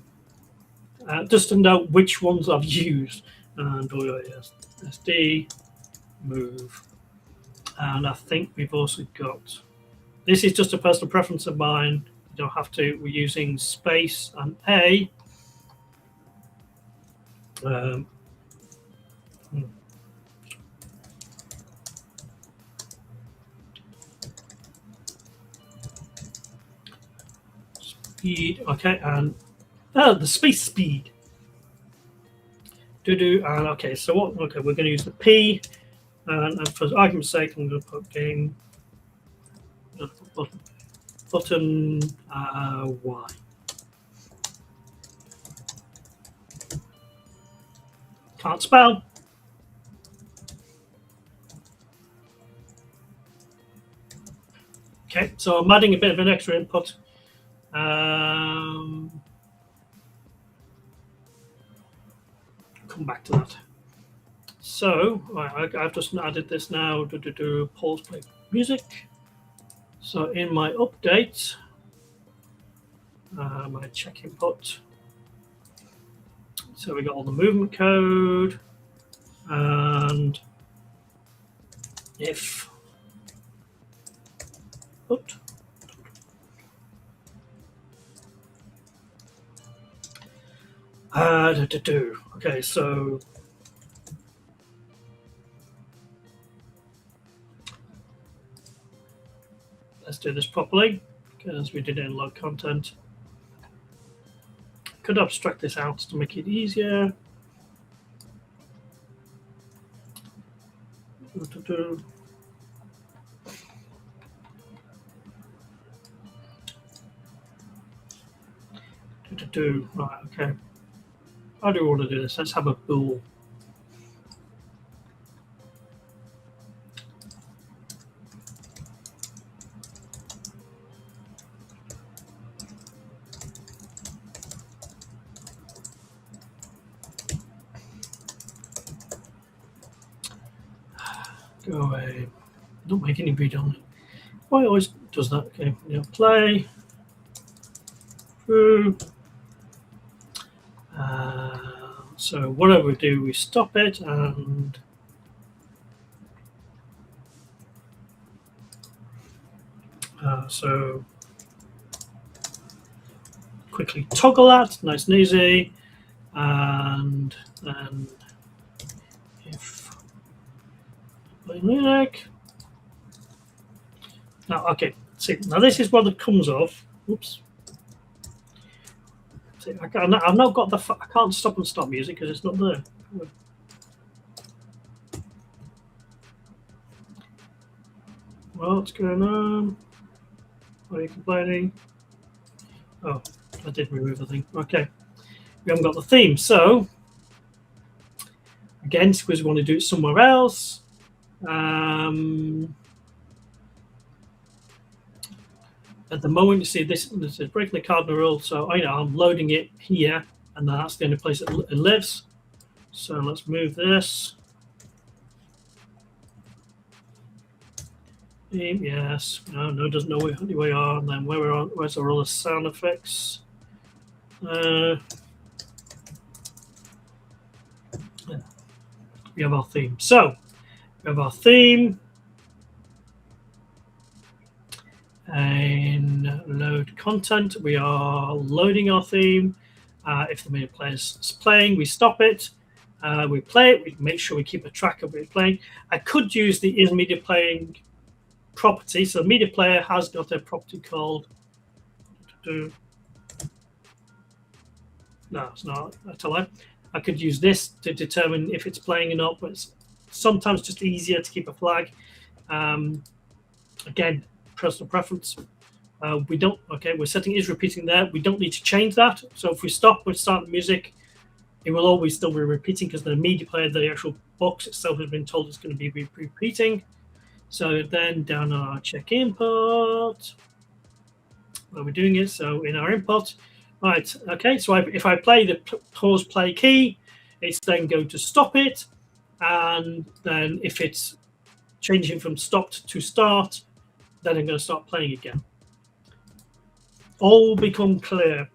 just to know which ones I've used. And SD move. And I think we've also got, this is just a personal preference of mine. You don't have to. We're using space and A. Speed, okay, and the space speed. And okay, so what? Okay, we're going to use the P. And for argument's sake, I'm going to put game button Y. Can't spell. Okay, so I'm adding a bit of an extra input. Come back to that. So I've just added this now to pause play music. So in my update, my check input. So we got all the movement code, and if oops, okay, so let's do this properly because we did it in log content. Could abstract this out to make it easier. Right, okay. How do we want to do this? Let's have a bool. Go away. Don't make any beat on it. Why it always does that? Okay, yeah, play. Through. So whatever we do, we stop it and so quickly toggle that, nice and easy, and then if play music. Now, okay, see, now this is what it comes off. Oops. See, I've not got the. I can't stop and stop music because it's not there. Well, what's going on? Are you complaining? Oh, I did remove the thing. Okay, we haven't got the theme. So again, because we want to do it somewhere else. At the moment, you see this is breaking the cardinal rule, so I know I'm loading it here, and that's the only place it lives. So let's move this. Yes, no, doesn't know who we are, and then where we're on. Where's our other sound effects? We have our theme. So we have our theme. And load content. We are loading our theme. If the media player is playing, we stop it. We play it. We make sure we keep a track of it playing. I could use the is media playing property. So the media player has got a property called. No, it's not. That's a lie. I could use this to determine if it's playing or not, but it's sometimes just easier to keep a flag. Again, personal preference. We don't. Okay, we're setting is repeating there. We don't need to change that. So if we stop with start the music, it will always still be repeating because the media player, the actual box itself, has been told it's going to be repeating. So then down our check input, where we're doing it. So in our input, right. Okay. So if I play the pause play key, it's then going to stop it, and then if it's changing from stopped to start, then I'm going to start playing again. All become clear.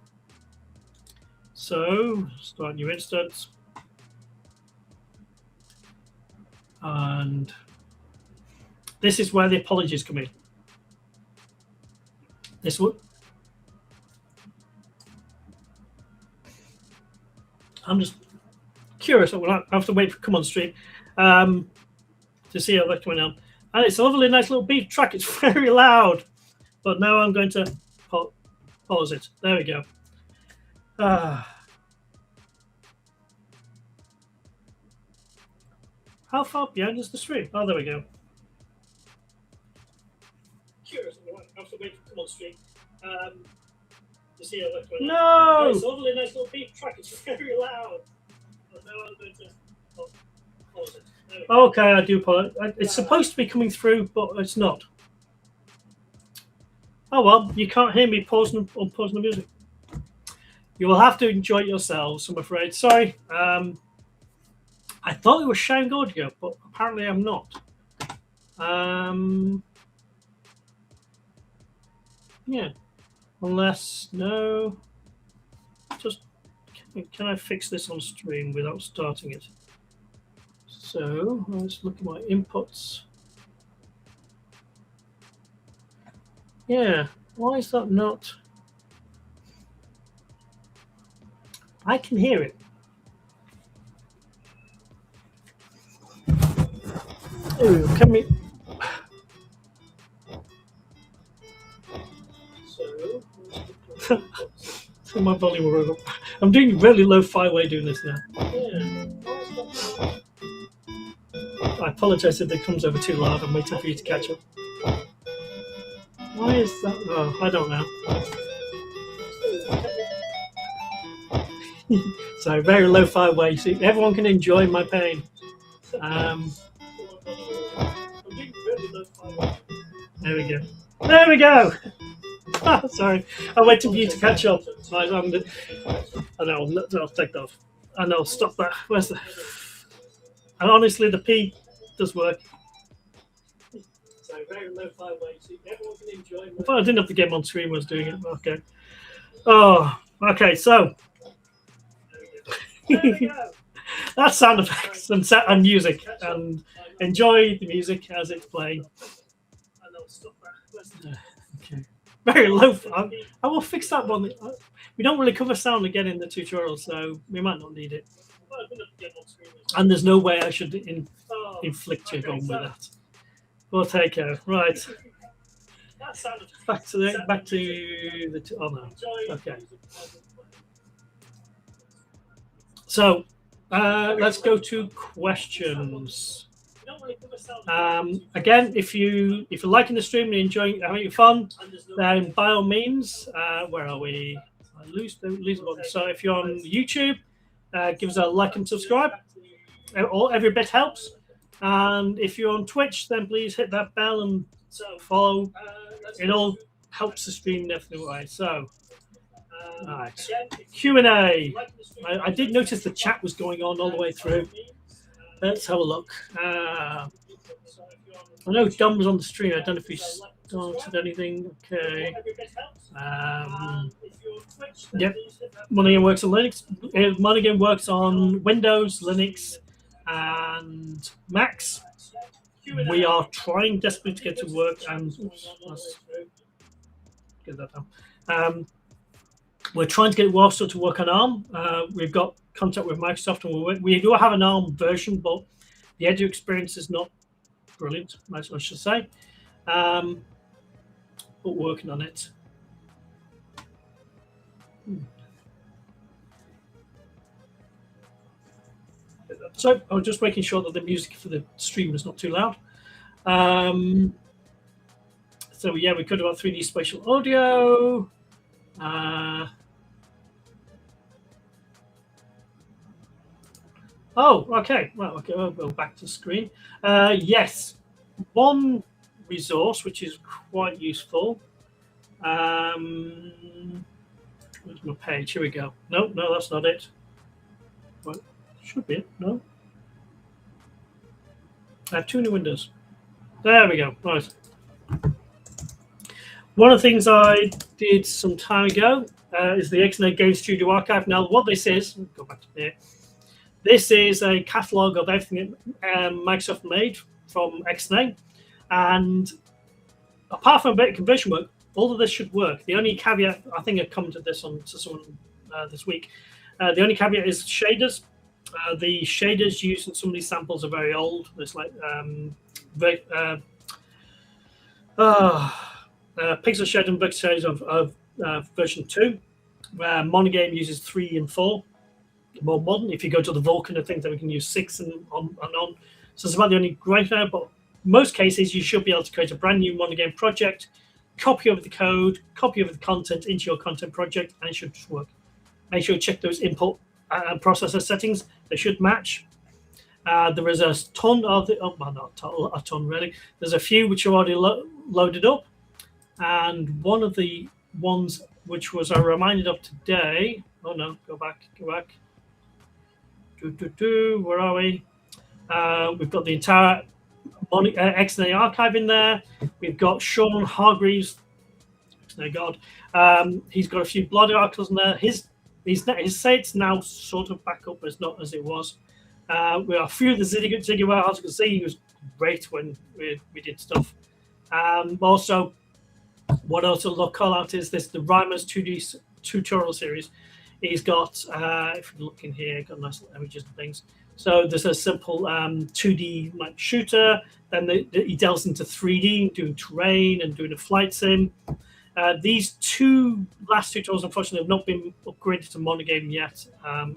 So start new instance, and this is where the apologies come in. This one. I'm just curious. I have to wait for come on stream to see how that's going on. And it's a lovely, nice little beat track. It's very loud. But now I'm going to pause it. There we go. How far behind is the stream? Oh, there we go. Curious. I have to wait for come on stream to see how that's going on. No! It's a lovely, nice little beat track. It's very loud. But now I'm going to pause it. Okay, I do apologize. It's supposed to be coming through, but it's not. Oh well, you can't hear me pausing the music. You will have to enjoy it yourselves, I'm afraid. Sorry. I thought it was Shang Audio, but apparently I'm not. Yeah. Unless, no. Just, can I fix this on stream without starting it? So let's look at my inputs. Yeah, why is that not? I can hear it. Ooh, can we? So my volume will. I'm doing really low-fi way doing this now. Yeah. I apologize if it comes over too loud. I'm waiting for you to catch up. Why is that? Oh, I don't know. So very low-fi way, so everyone can enjoy my pain. There we go. There we go. Oh, sorry, I'm waiting for you to catch up. I know. I'll take that off. I know. Stop that. Where's the? And honestly, the P does work. I thought I didn't have the game on screen when I was doing it. Okay. Oh, okay. So that's sound effects and music, and enjoy the music as it's playing. Okay. Very low. I will fix that one. We don't really cover sound again in the tutorial, so we might not need it. And there's no way I should inflict you on with that. We'll take care. Right. Back to the. Oh no. Okay. So let's go to questions. Again, if you're liking the stream and enjoying having fun, then by all means, where are we? I lose the button. So if you're on YouTube, give us a like and subscribe. Every bit helps. And if you're on Twitch, then please hit that bell and follow. It all helps the stream in every way. So, all right, Q&A. I did notice the chat was going on all the way through. Let's have a look. I know Dom was on the stream. I don't know if he started anything. Okay. Yep. MonoGame works on Linux. MonoGame works on Windows, Linux, and Macs. We are trying desperately to get to work, and let's get that down. We're trying to get also to work on ARM. We've got contact with Microsoft, and we do have an ARM version, but the edu experience is not brilliant, I should say. But working on it. So I was just making sure that the music for the stream is not too loud. So yeah, we could have 3D spatial audio. Oh, okay. Well, okay, we'll go back to screen. Yes, one resource which is quite useful. Where's my page? Here we go. No, that's not it. Well, should be it. No. I have too many windows. There we go. Right. One of the things I did some time ago is the XNAGameStudio Archive. Now, what this is, go back to here. This is a catalog of everything Microsoft made from XNA. And apart from a bit of conversion work, all of this should work. The only caveat, I think I commented this on to someone this week, the only caveat is shaders. The shaders used in some of these samples are very old. There's like pixel shade and vector shades of version 2, where MonoGame uses 3 and 4. More modern. If you go to the Vulkan, I think that we can use 6 and on. So it's about the only great now, but most cases you should be able to create a brand new MonoGame project, copy over the code, copy over the content into your content project, and it should just work. Make sure you check those input processor settings. They should match. There is a ton of the, well, not a ton really. There's a few which are already loaded up, and one of the ones which was I reminded of today. Oh no, go back. Where are we? We've got the entire XNA archive in there. We've got Sean Hargreaves. XNA God. He's got a few bloody articles in there. His site's now sort of back up, but it's not as it was. We have a few of the Ziggy articles. He was great when we did stuff. Also, what else I'll call out is this: the Riemer's 2D tutorial series. He's got, if you look in here, got nice little images and things. So there's a simple 2D like shooter. Then he delves into 3D, doing terrain and doing a flight sim. These two last tutorials, unfortunately, have not been upgraded to MonoGame yet.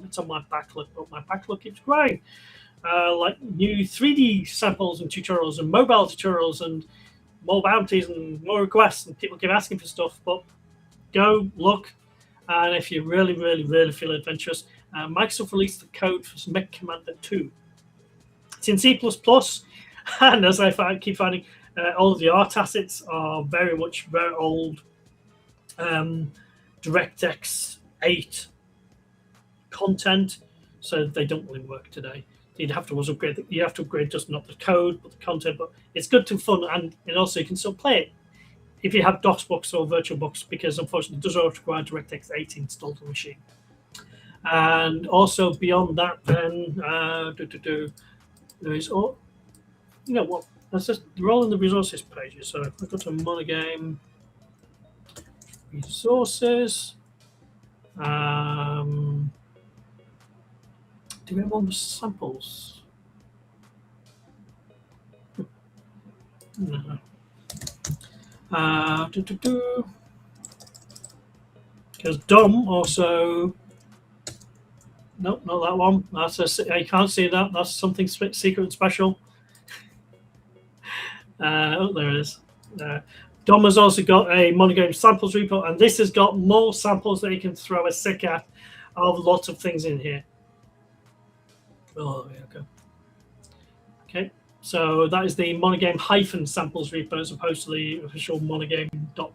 It's on my backlog, but my backlog keeps growing. Like new 3D samples and tutorials and mobile tutorials and more bounties and more requests, and people keep asking for stuff. But go look. And if you really, really, really feel adventurous, Microsoft released the code for Mech Commander 2. It's in C++, and as I keep finding, all of the art assets are very much very old DirectX 8 content, so they don't really work today. You'd have to also upgrade. You have to upgrade just not the code but the content. But it's good to fun, and also you can still play it if you have DOSBox or VirtualBox, because unfortunately it does not require DirectX 8 installed on the machine. And also beyond that, then there is all. You know what? Let's just roll in the resources pages. So if I go to MonoGame resources. Do we have all the samples? No. Because DOM also. Nope, not that one. That's you can't see that. That's something secret and special. Oh, there it is. DOM has also got a MonoGame samples repo, and this has got more samples that you can throw a sick at of lots of things in here. Oh, there we go. Okay, so that is the MonoGame hyphen samples repo as opposed to the official MonoGame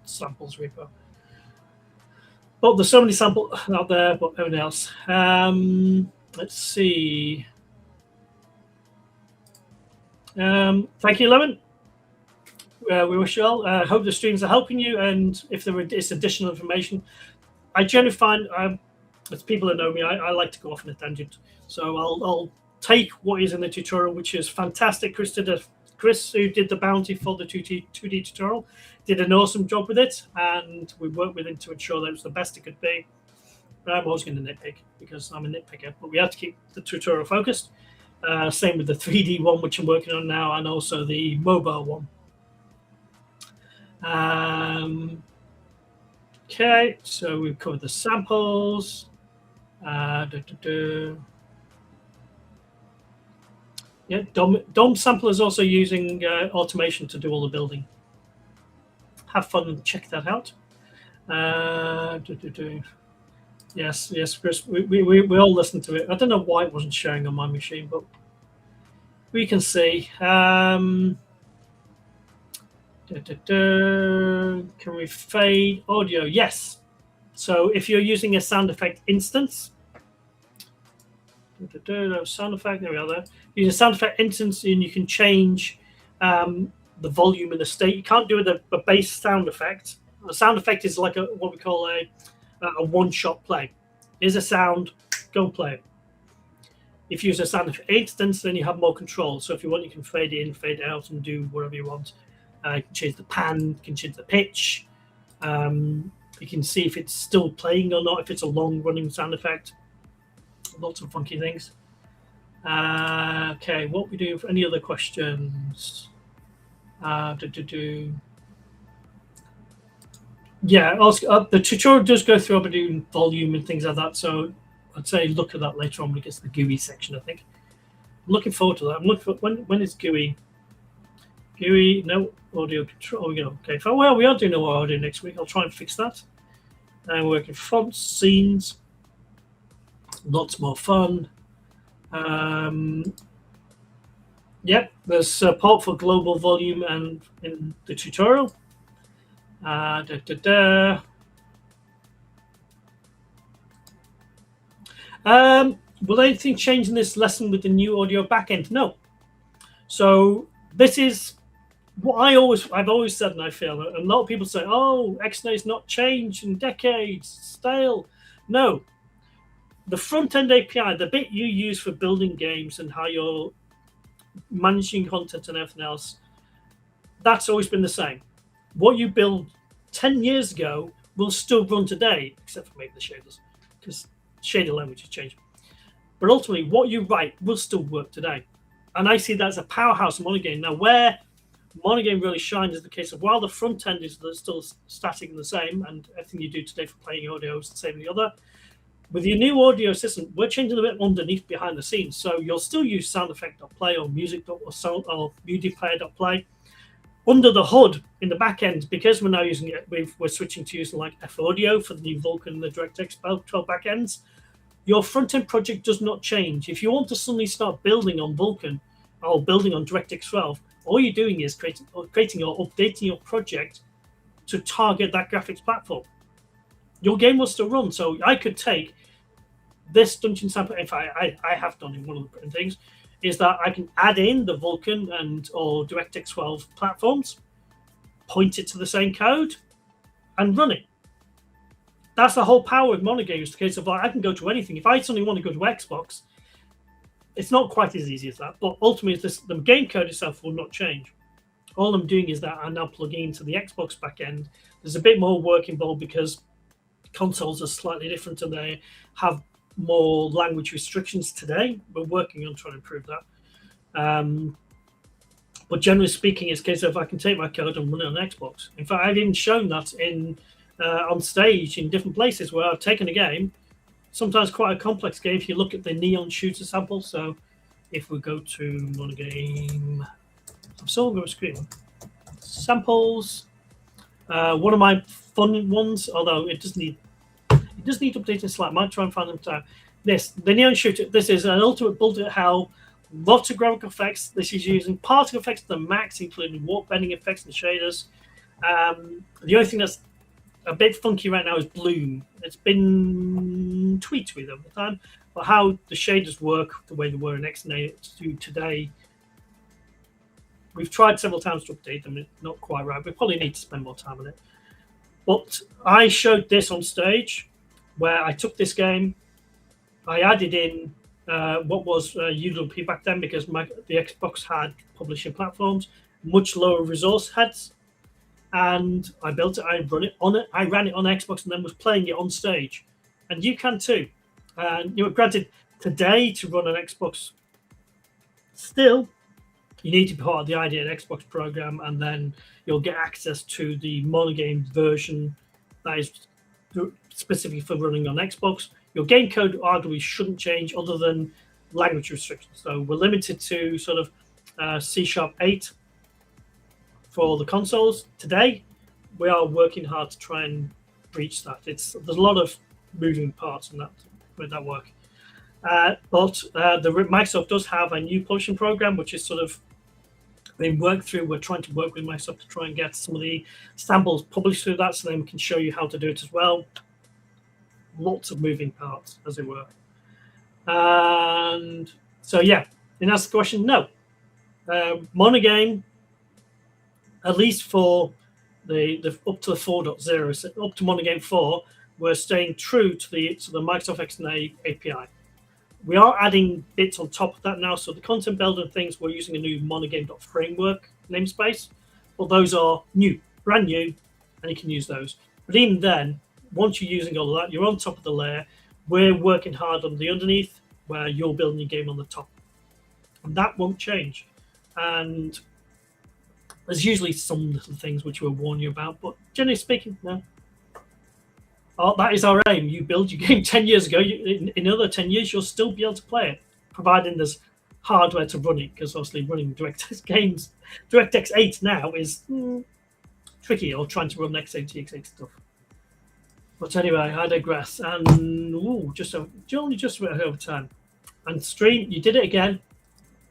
.samples repo. But there's so many samples out there, but everything else. Let's see. Thank you, Lemon. We wish you all. I hope the streams are helping you, and if there is additional information, I generally find, as people that know me, I like to go off on a tangent. So I'll take what is in the tutorial, which is fantastic. Chris, who did the bounty for the 2D tutorial, did an awesome job with it, and we worked with him to ensure that it was the best it could be. But I'm always going to nitpick because I'm a nitpicker, but we have to keep the tutorial focused. Same with the 3D one, which I'm working on now, and also the mobile one. Okay, so we've covered the samples. Yeah, DOM sampler is also using automation to do all the building. Have fun and check that out. Yes, Chris, we all listened to it. I don't know why it wasn't sharing on my machine, but we can see. Can we fade audio? Yes. So if you're using a sound effect instance, sound effect, there we are there. Use a sound effect instance and you can change the volume and the state. You can't do it with a base sound effect. A sound effect is like what we call a one-shot play. Here's a sound, go play it. If you use a sound effect instance, then you have more control. So if you want, you can fade in, fade out, and do whatever you want. You can change the pan, you can change the pitch. You can see if it's still playing or not, if it's a long-running sound effect. Lots of funky things. Okay, what we do for any other questions? Yeah, the tutorial does go through about doing volume and things like that, so I'd say look at that later on when it gets to the GUI section, I think. I'm looking forward to that. I'm looking for when is GUI? GUI, no audio control. Okay, well, we are doing no audio next week. I'll try and fix that. And we're working fonts, scenes, lots more fun. Yep, there's support for global volume and in the tutorial. Will anything change in this lesson with the new audio backend? No. So this is what I've always said, and I feel a lot of people say, "Oh, XNA is not changed in decades, stale." No, the front end API, the bit you use for building games and how you're managing content and everything else, that's always been the same. What you build 10 years ago will still run today, except for maybe the shaders, because shader language has changed. But ultimately, what you write will still work today. And I see that as a powerhouse of MonoGame. Now, where MonoGame really shines is the case of while the front end is still static and the same, and everything you do today for playing audio is the same as the other, with your new audio system, we're changing a bit underneath behind the scenes. So you'll still use SoundEffect.play or music or sound or MusiPlayer.play. Under the hood in the back end, because we're now using it, we're switching to using like F Audio for the new Vulkan and the DirectX 12 backends. Your front end project does not change. If you want to suddenly start building on Vulkan or building on DirectX 12, all you're doing is creating or updating your project to target that graphics platform. Your game will still run. So I could take this dungeon sample. In fact, I have done in one of the things. is that I can add in the Vulkan and or DirectX 12 platforms, point it to the same code, and run it. That's the whole power of MonoGame. It's the case of like I can go to anything. If I suddenly want to go to Xbox, it's not quite as easy as that. But ultimately, the game code itself will not change. All I'm doing is that I'm now plugging into the Xbox backend. There's a bit more work involved because consoles are slightly different and they have more language restrictions today. We're working on trying to improve that. But generally speaking, it's a case of I can take my code and run it on Xbox. In fact, I've even shown that in on stage in different places where I've taken a game, sometimes quite a complex game. If you look at the Neon Shooter sample, so if we go to MonoGame, I'm still going to screen samples. One of my fun ones, although it does need updating slightly. I might try and find them time. The Neon Shooter. This is an ultimate bullet hell. Lots of graphical effects. This is using particle effects to the max, including warp bending effects and shaders. The only thing that's a bit funky right now is bloom. It's been tweaked with over time, but how the shaders work, the way they were in XNA today, we've tried several times to update them. It's not quite right. We probably need to spend more time on it. But I showed this on stage, where I took this game, I added in what was UWP back then, because the Xbox had publishing platforms, much lower resource heads. And I built it, I ran it on Xbox, and then was playing it on stage. And you can too. And granted, today to run an Xbox, still, you need to be part of the ID at Xbox program, and then you'll get access to the MonoGame version that is specifically for running on Xbox. Your game code arguably shouldn't change other than language restrictions. So we're limited to sort of C#8 for the consoles. Today, we are working hard to try and reach that. There's a lot of moving parts in that with that work. But Microsoft does have a new publishing program, which is sort of being worked through. We're trying to work with Microsoft to try and get some of the samples published through that, so then we can show you how to do it as well. Lots of moving parts, as it were. And so, yeah, and that's the question. No, MonoGame, at least for the up to the 4.0, so up to MonoGame 4, we're staying true to the Microsoft XNA API. We are adding bits on top of that now. So the content builder and things, we're using a new MonoGame.framework namespace. But those are new, brand new, and you can use those. But even then, once you're using all of that, you're on top of the layer. We're working hard on the underneath, where you're building your game on the top. And that won't change. And there's usually some little things which we'll warn you about, but generally speaking, no. Oh, that is our aim. You build your game 10 years ago. In another 10 years, you'll still be able to play it, providing there's hardware to run it, because obviously running DirectX games, DirectX 8 now is tricky, or trying to run x86 stuff. But anyway, I digress. And only just about over time. And Stream, you did it again.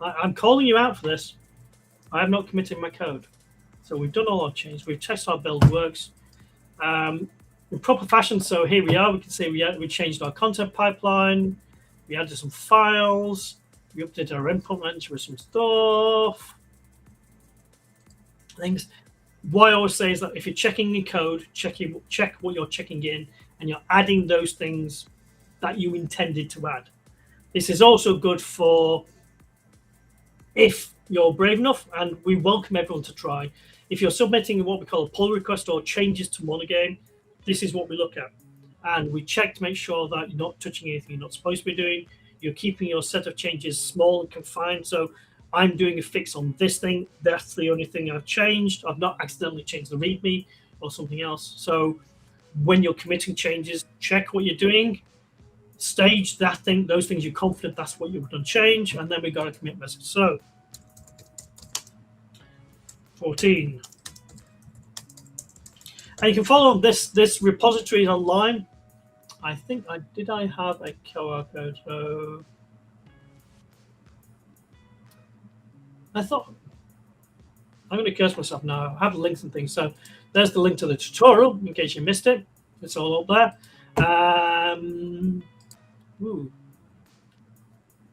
I'm calling you out for this. I have not committed my code. So we've done all our changes. We've tested our build works in proper fashion. So here we are. We can see we changed our content pipeline. We added some files. We updated our input manager with some stuff. Things. What I always say is that if you're checking in code, check what you're checking in, and you're adding those things that you intended to add. This is also good for if you're brave enough, and we welcome everyone to try. If you're submitting what we call a pull request or changes to MonoGame, this is what we look at. And we check to make sure that you're not touching anything you're not supposed to be doing. You're keeping your set of changes small and confined. So I'm doing a fix on this thing. That's the only thing I've changed. I've not accidentally changed the README or something else. So when you're committing changes, check what you're doing, stage that thing, those things you're confident that's what you've done change, and then we got a commit message. So 14. And you can follow this repository is online. I think I have a QR code. So I thought I'm going to curse myself now. I have links and things. So there's the link to the tutorial in case you missed it. It's all up there.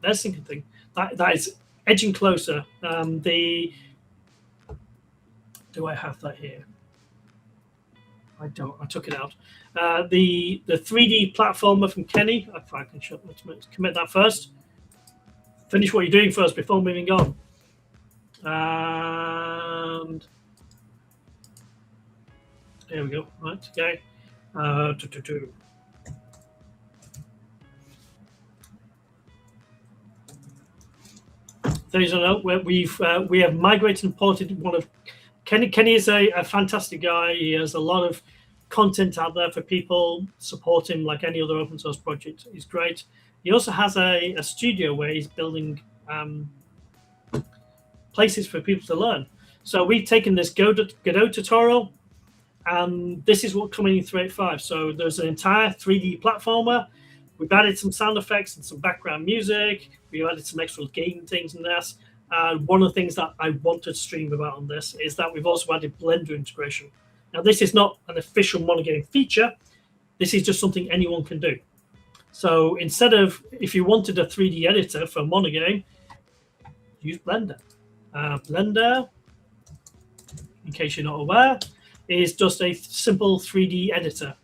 There's the thing. That is edging closer. Do I have that here? I don't. I took it out. The 3D platformer from Kenny. If I can let's commit that first. Finish what you're doing first before moving on. And there we go. Right. Okay. There's a note where we have migrated and ported one of Kenny. Kenny is a fantastic guy. He has a lot of content out there for people. Support him like any other open source project. He's great. He also has a studio where he's building places for people to learn. So we've taken this Godot tutorial, and this is what coming in 3.8.5. So there's an entire 3D platformer. We've added some sound effects and some background music. We've added some extra game things in this. One of the things that I want to stream about on this is that we've also added Blender integration. Now, this is not an official MonoGame feature. This is just something anyone can do. So instead of, if you wanted a 3D editor for MonoGame, use Blender. Blender, in case you're not aware, is just a simple 3D editor.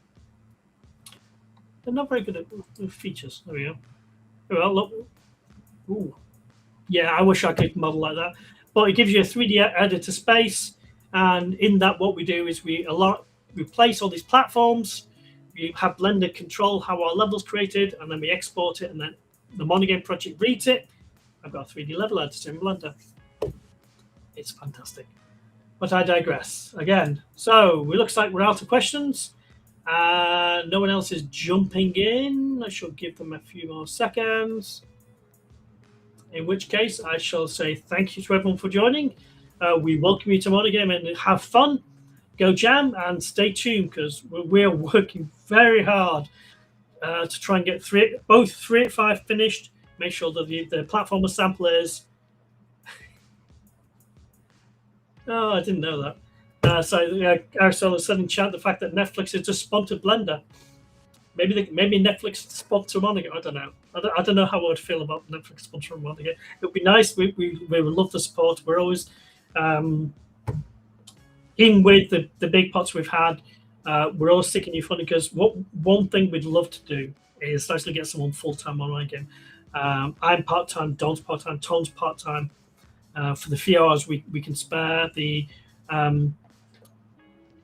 They're not very good at features. There we go. Well, look. Ooh. Yeah, I wish I could model like that. But it gives you a 3D editor space. And in that, what we do is we place all these platforms. We have Blender control how our level's created. And then we export it. And then the MonoGame project reads it. I've got a 3D level editor in Blender. It's fantastic. But I digress. Again, so it looks like we're out of questions. No one else is jumping in. I shall give them a few more seconds. In which case, I shall say thank you to everyone for joining. We welcome you to MonoGame and have fun. Go jam and stay tuned because we're working very hard to try and get both 3.8.5 finished. Make sure that the platformer sample is. Oh, I didn't know that. So Aristotle said in chat the fact that Netflix has just sponsored Blender. Maybe Netflix sponsor MonoGame. I don't know. I don't know how I would feel about Netflix sponsoring MonoGame. It would be nice. We would love the support. We're always in with the big pots we've had. We're always sticking you funny because one thing we'd love to do is actually get someone full-time on MonoGame. I'm part-time. Don's part-time. Tom's part-time. For the few hours we can spare, the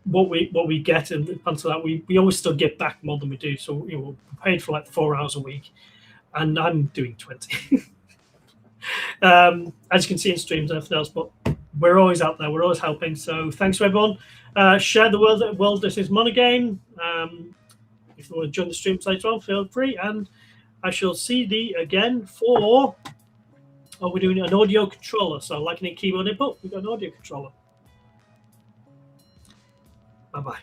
what we get and onto that we always still get back more than we do. So we're paid for like 4 hours a week, and I'm doing 20. As you can see in streams and everything else, but we're always out there. We're always helping. So thanks to everyone. Share the world. This is MonoGame. If you want to join the stream later on, feel free, and I shall see thee again for. Oh, we're doing an audio controller. So like any keyboard input, we've got an audio controller. Bye-bye.